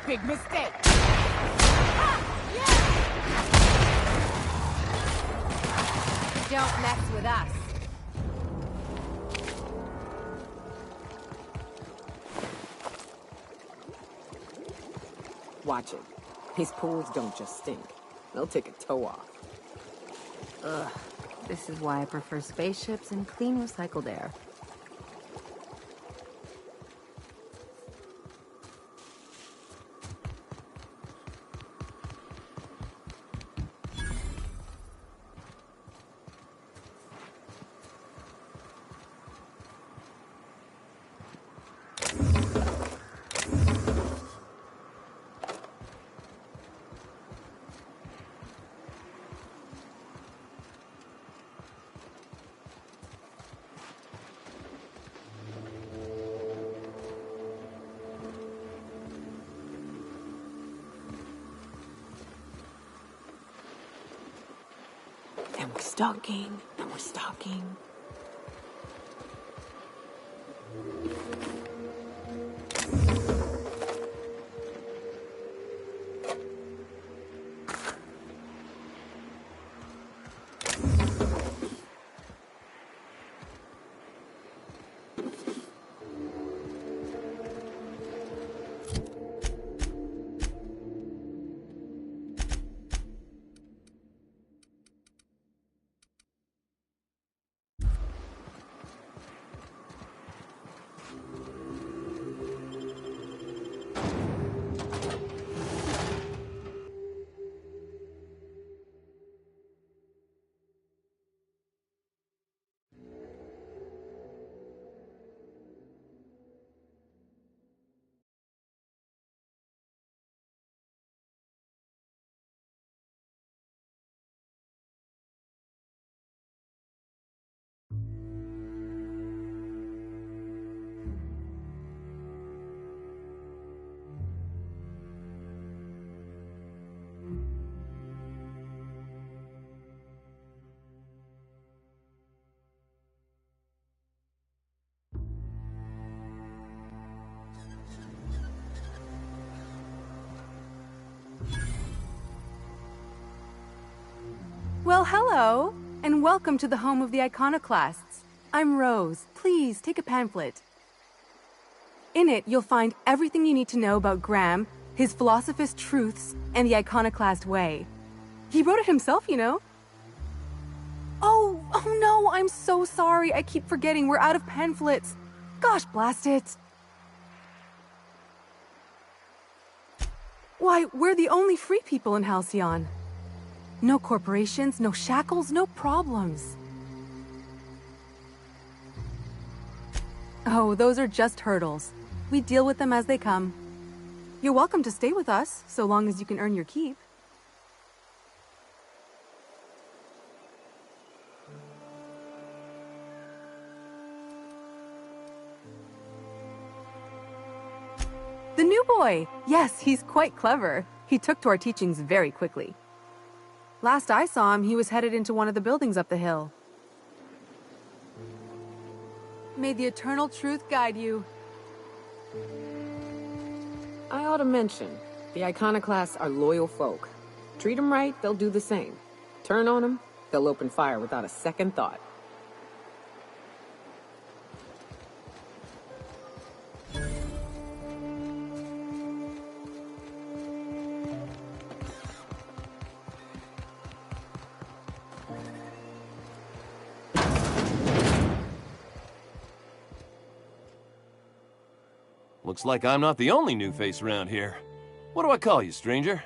big mistake. Don't mess with us. Watch it. These pools don't just stink. They'll take a toe off. Ugh. This is why I prefer spaceships and clean recycled air. And we're stalking, and we're stalking. Well, hello, and welcome to the home of the Iconoclasts. I'm Rose. Please, take a pamphlet. In it, you'll find everything you need to know about Graham, his Philosophist truths, and the Iconoclast way. He wrote it himself, you know. Oh no, I'm so sorry. I keep forgetting we're out of pamphlets. Gosh, blast it. Why, we're the only free people in Halcyon. No corporations, no shackles, no problems. Oh, those are just hurdles. We deal with them as they come. You're welcome to stay with us, so long as you can earn your keep. The new boy! Yes, he's quite clever. He took to our teachings very quickly. Last I saw him, he was headed into one of the buildings up the hill. May the eternal truth guide you. I ought to mention, the Iconoclasts are loyal folk. Treat them right, they'll do the same. Turn on them, they'll open fire without a second thought. Looks like I'm not the only new face around here. What do I call you, stranger?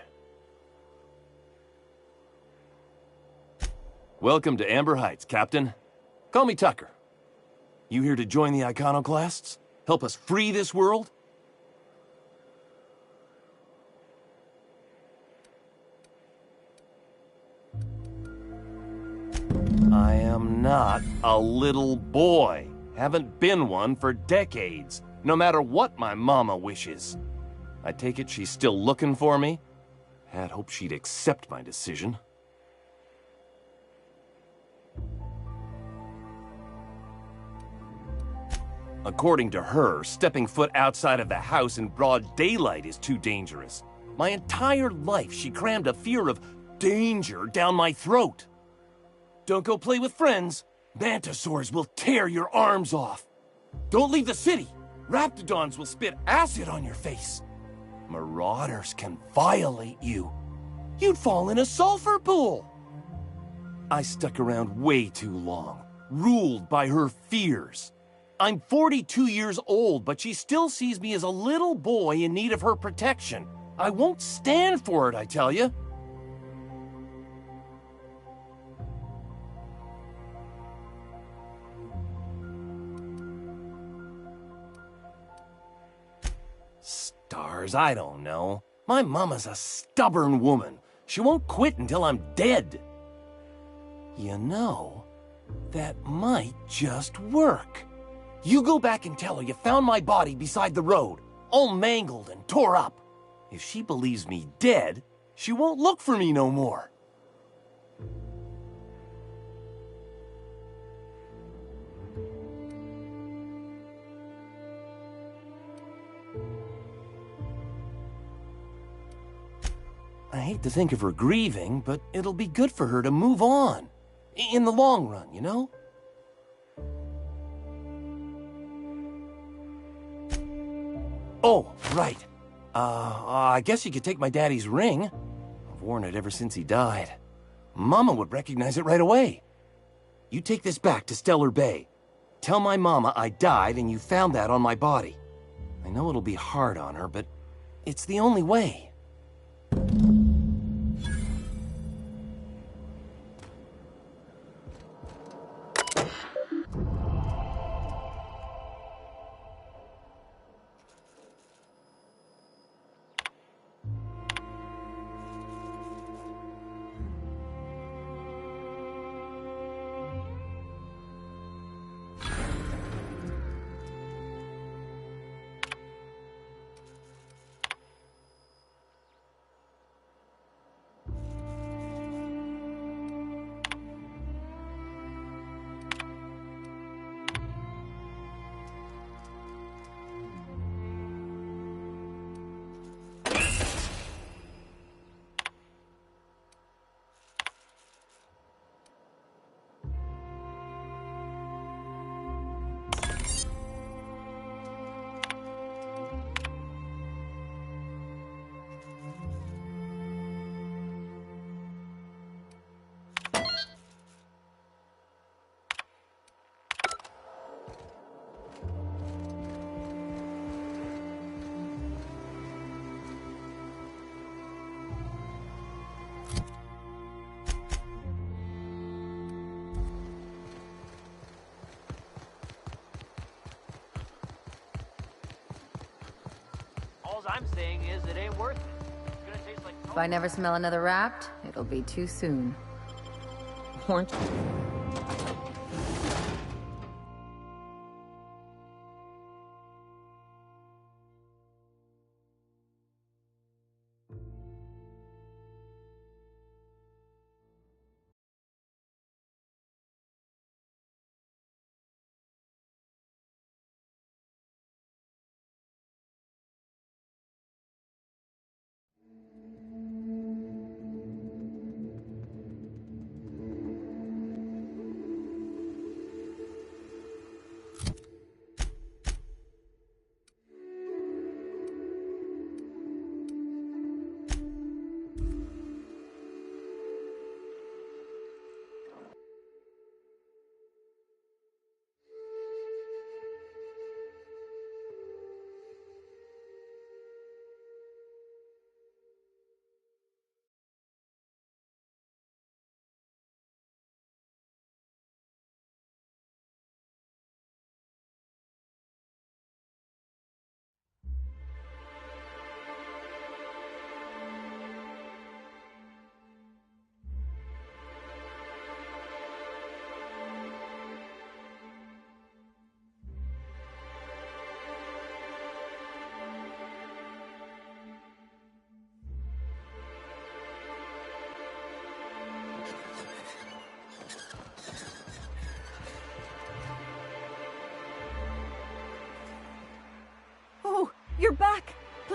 Welcome to Amber Heights, Captain. Call me Tucker. You here to join the Iconoclasts? Help us free this world? I am not a little boy. Haven't been one for decades. No matter what my mama wishes. I take it she's still looking for me? Had hoped she'd accept my decision. According to her, stepping foot outside of the house in broad daylight is too dangerous. My entire life, she crammed a fear of danger down my throat. Don't go play with friends. Mantisaurs will tear your arms off. Don't leave the city. Raptidons will spit acid on your face. Marauders can violate you. You'd fall in a sulfur pool. I stuck around way too long, ruled by her fears. I'm 42 years old, but she still sees me as a little boy in need of her protection. I won't stand for it, I tell you. Stars, I don't know. My mama's a stubborn woman. She won't quit until I'm dead. You know, that might just work. You go back and tell her you found my body beside the road, all mangled and tore up. If she believes me dead, she won't look for me no more. I hate to think of her grieving, but it'll be good for her to move on. In the long run, you know? Oh, right. I guess you could take my daddy's ring. I've worn it ever since he died. Mama would recognize it right away. You take this back to Stellar Bay. Tell my mama I died and you found that on my body. I know it'll be hard on her, but it's the only way. All I'm saying is it ain't worth it. It's gonna taste like... If I never smell another Wrapped, it'll be too soon. Orange.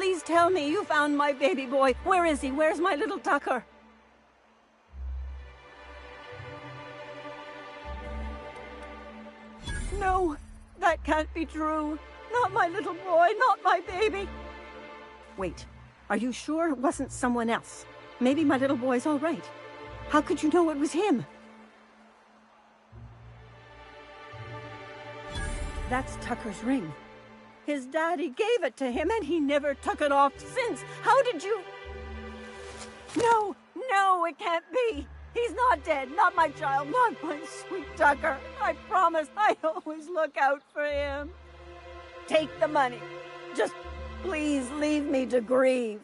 Please tell me you found my baby boy. Where is he? Where's my little Tucker? No, that can't be true. Not my little boy, not my baby. Wait, are you sure it wasn't someone else? Maybe my little boy's all right. How could you know it was him? That's Tucker's ring. His daddy gave it to him and he never took it off since. How did you... No, no, it can't be. He's not dead. Not my child. Not my sweet Tucker. I promise I always look out for him. Take the money. Just please leave me to grieve.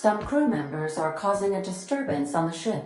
Some crew members are causing a disturbance on the ship.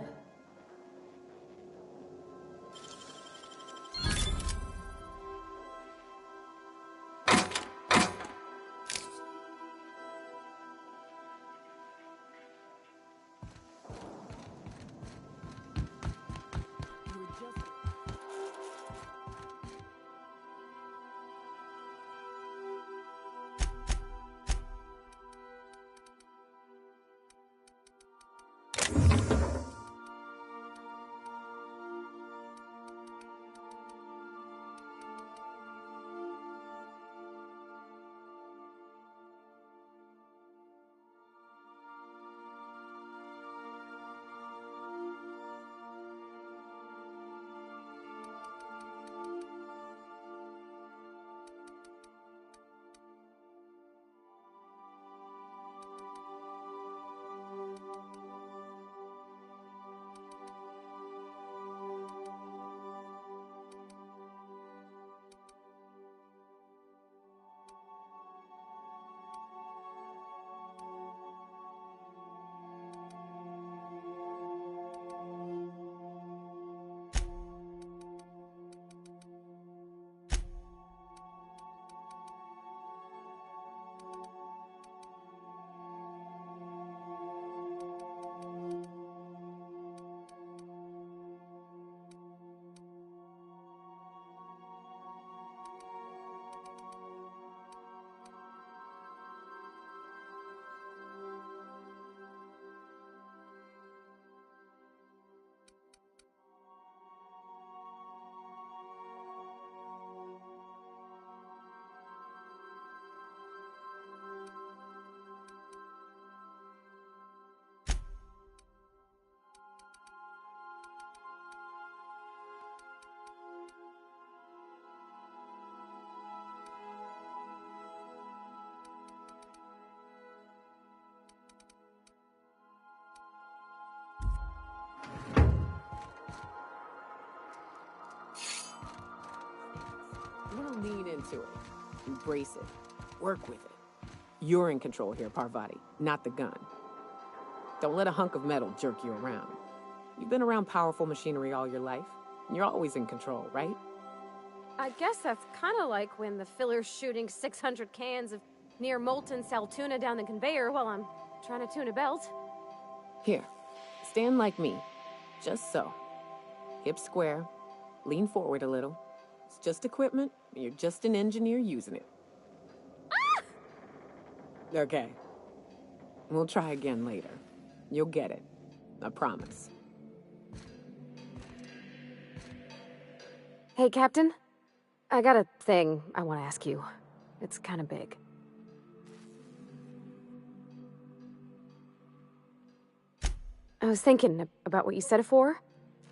You want to lean into it. Embrace it. Work with it. You're in control here, Parvati, not the gun. Don't let a hunk of metal jerk you around. You've been around powerful machinery all your life, and you're always in control, right? I guess that's kind of like when the filler's shooting 600 cans of near molten sal tuna down the conveyor while I'm trying to tune a belt. Here, stand like me. Just so. Hips square. Lean forward a little. It's just equipment. You're just an engineer using it. Ah! Okay. We'll try again later. You'll get it. I promise. Hey, Captain. I got a thing I want to ask you. It's kind of big. I was thinking about what you said afore,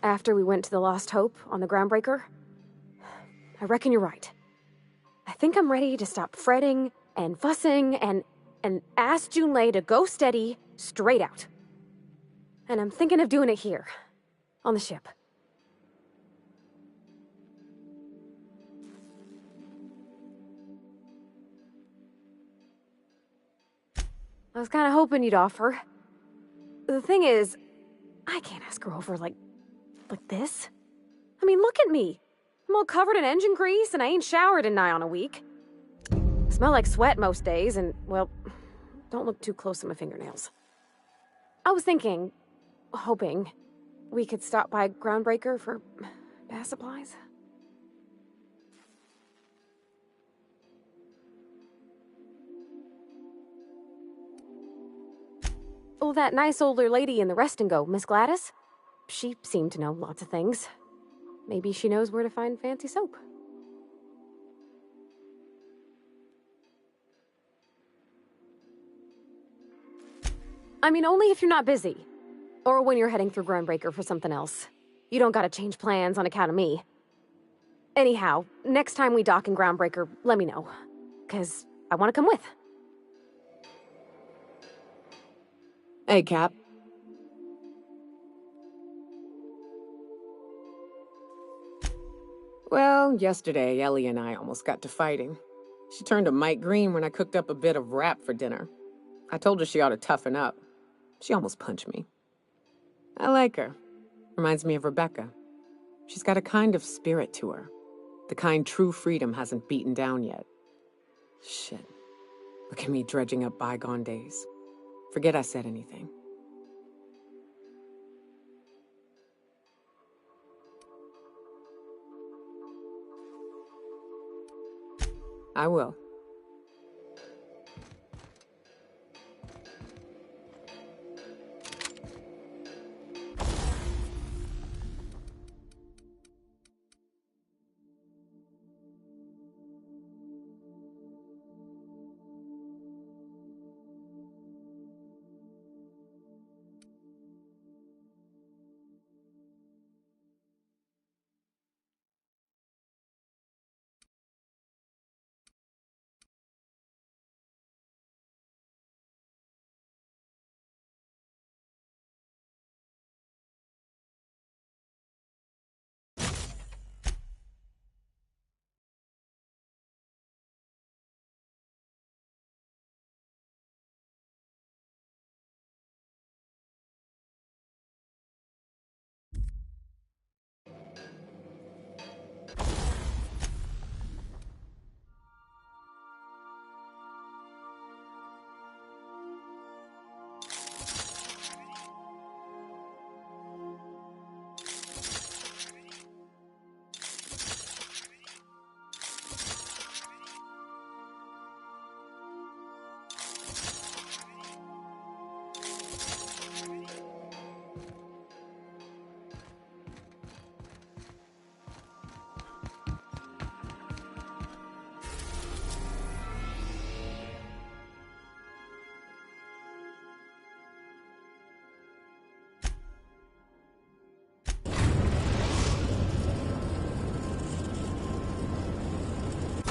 after we went to the Lost Hope on the Groundbreaker. I reckon you're right. I think I'm ready to stop fretting and fussing and ask Junlei to go steady, straight out. And I'm thinking of doing it here, on the ship. I was kind of hoping you'd offer. The thing is, I can't ask her over like this. I mean, look at me. I'm all covered in engine grease and I ain't showered in nigh on a week. I smell like sweat most days and, well, don't look too close at my fingernails. I was thinking, hoping, we could stop by Groundbreaker for bath supplies. Oh, that nice older lady in the rest and go, Miss Gladys? She seemed to know lots of things. Maybe she knows where to find fancy soap. I mean, only if you're not busy. Or when you're heading through Groundbreaker for something else. You don't gotta change plans on account of me. Anyhow, next time we dock in Groundbreaker, let me know. 'Cause I want to come with. Hey, Cap. Well, yesterday, Ellie and I almost got to fighting. She turned to Mike Green when I cooked up a bit of wrap for dinner. I told her she ought to toughen up. She almost punched me. I like her. Reminds me of Rebecca. She's got a kind of spirit to her. The kind true freedom hasn't beaten down yet. Shit. Look at me dredging up bygone days. Forget I said anything. I will.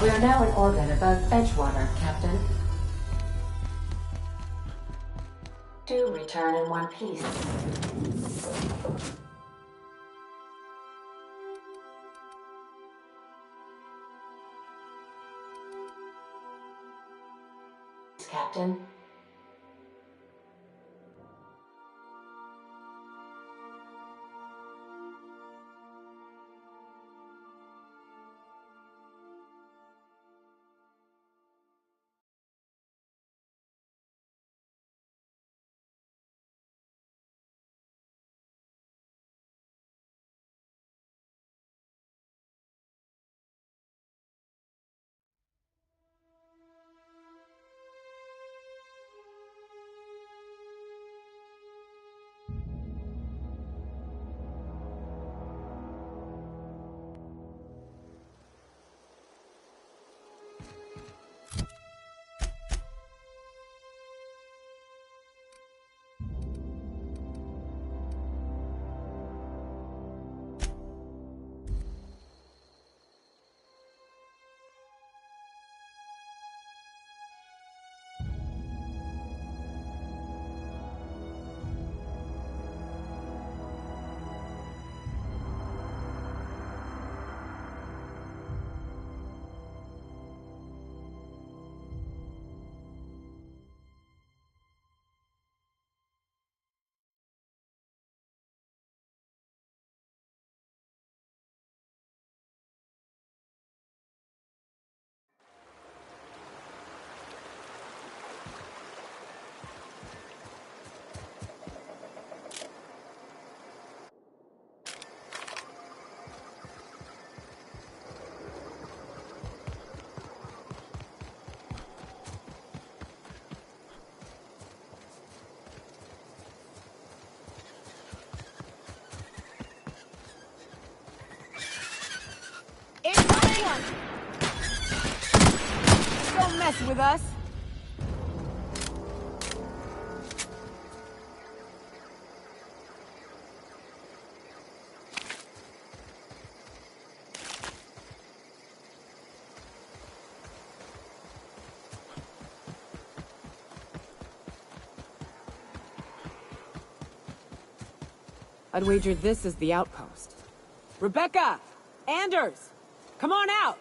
We are now in orbit above Edgewater, Captain. Do return in one piece. Captain. Don't mess with us. I'd wager this is the outpost. Rebecca! Anders! Come on out!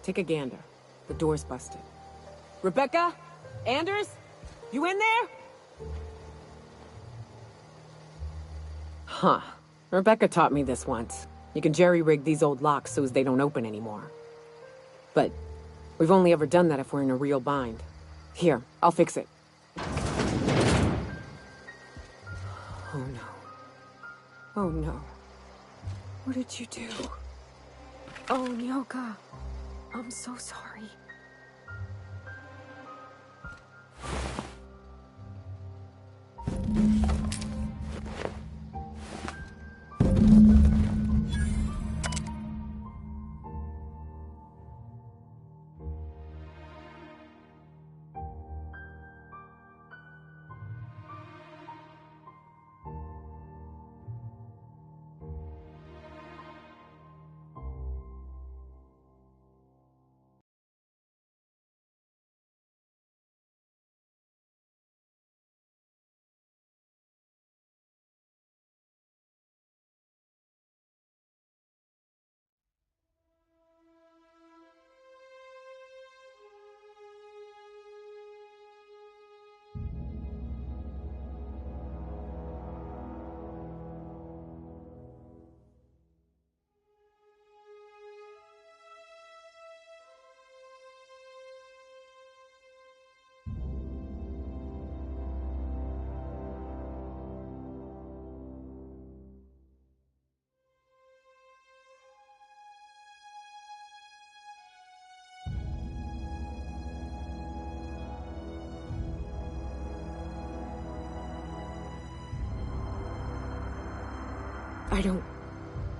Take a gander. The door's busted. Rebecca? Anders? You in there? Huh. Rebecca taught me this once. You can jerry-rig these old locks so as they don't open anymore. But we've only ever done that if we're in a real bind. Here, I'll fix it. Oh no. Oh no. What did you do? Oh, Nyoka. I'm so sorry.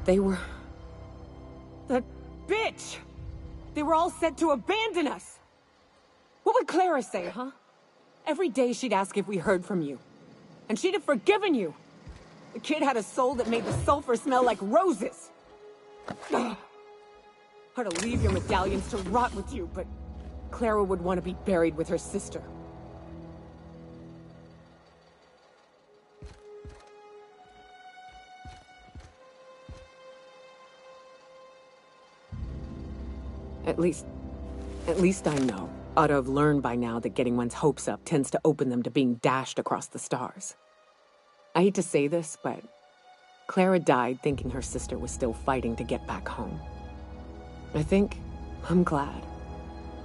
They were... That bitch! They were all set to abandon us! What would Clara say, huh? Every day she'd ask if we heard from you. And she'd have forgiven you! The kid had a soul that made the sulfur smell like roses! Ugh. Or to leave your medallions to rot with you, but Clara would want to be buried with her sister. At least I know. Ought to have learned by now that getting one's hopes up tends to open them to being dashed across the stars. I hate to say this, but Clara died thinking her sister was still fighting to get back home. I'm glad.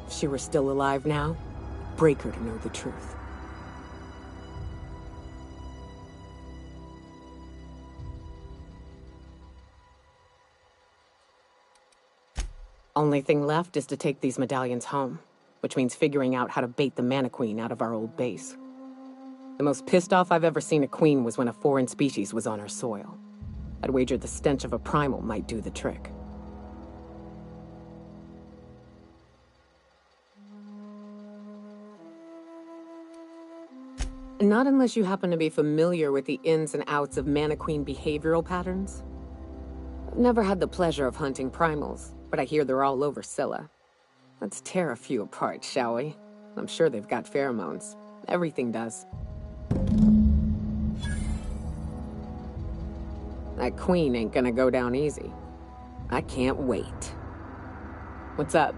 If she were still alive now, it'd break her to know the truth. Only thing left is to take these medallions home, which means figuring out how to bait the Mana Queen out of our old base. The most pissed off I've ever seen a queen was when a foreign species was on her soil. I'd wager the stench of a primal might do the trick. Not unless you happen to be familiar with the ins and outs of Mana Queen behavioral patterns. I've never had the pleasure of hunting primals, but I hear they're all over Scylla. Let's tear a few apart, shall we? I'm sure they've got pheromones. Everything does. That queen ain't gonna go down easy. I can't wait. What's up?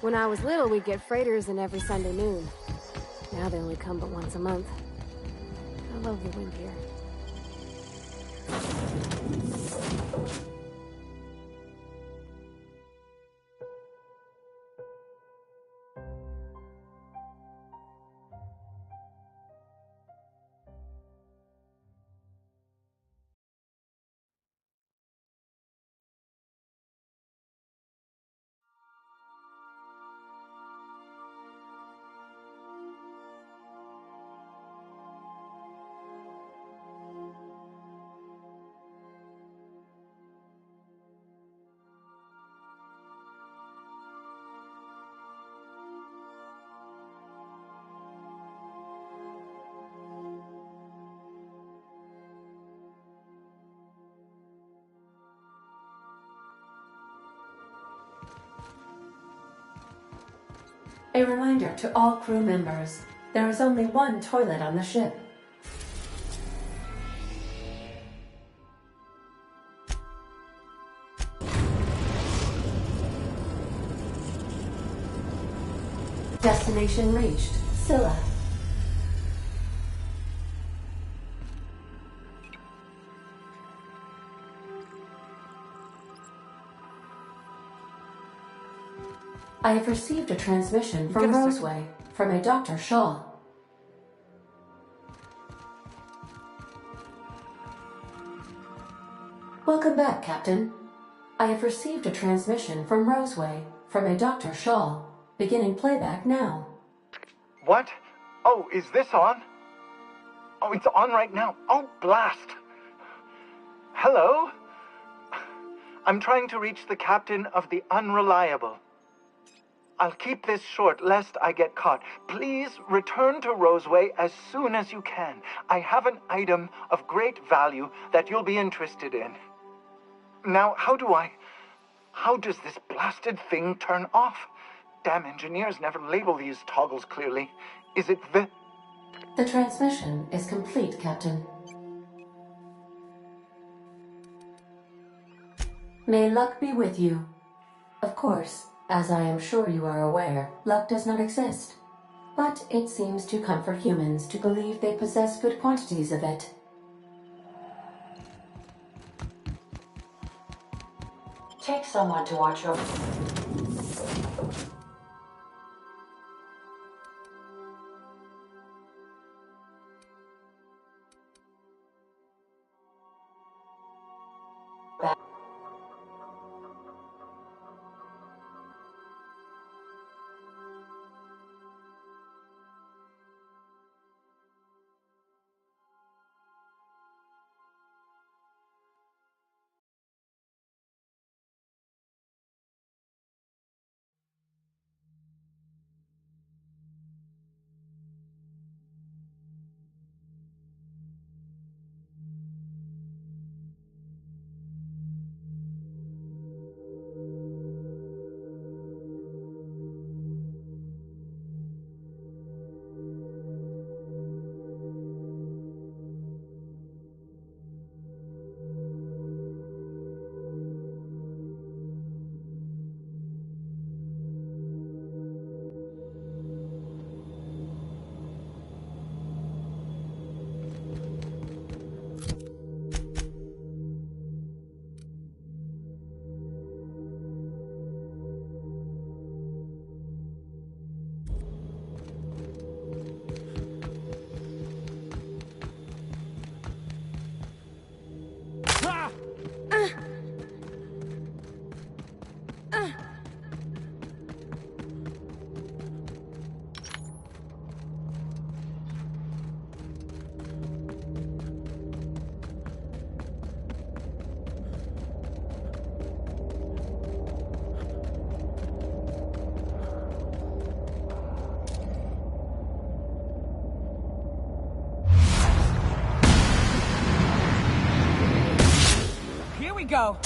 When I was little, we'd get freighters in every Sunday noon. Now they only come but once a month. I love the wind here. A reminder to all crew members, there is only one toilet on the ship. Destination reached, Scylla. I have received a transmission from Roseway, from a Dr. Shaw. Welcome back, Captain. I have received a transmission from Roseway, from a Dr. Shaw. Beginning playback now. What? Oh, is this on? Oh, it's on right now. Oh, blast! Hello? I'm trying to reach the captain of the Unreliable. I'll keep this short, lest I get caught. Please return to Roseway as soon as you can. I have an item of great value that you'll be interested in. Now, how does this blasted thing turn off? Damn engineers never label these toggles clearly. Is it the... The transmission is complete, Captain. May luck be with you. Of course, as I am sure you are aware, luck does not exist. But it seems to comfort humans to believe they possess good quantities of it. Take someone to watch your... Go.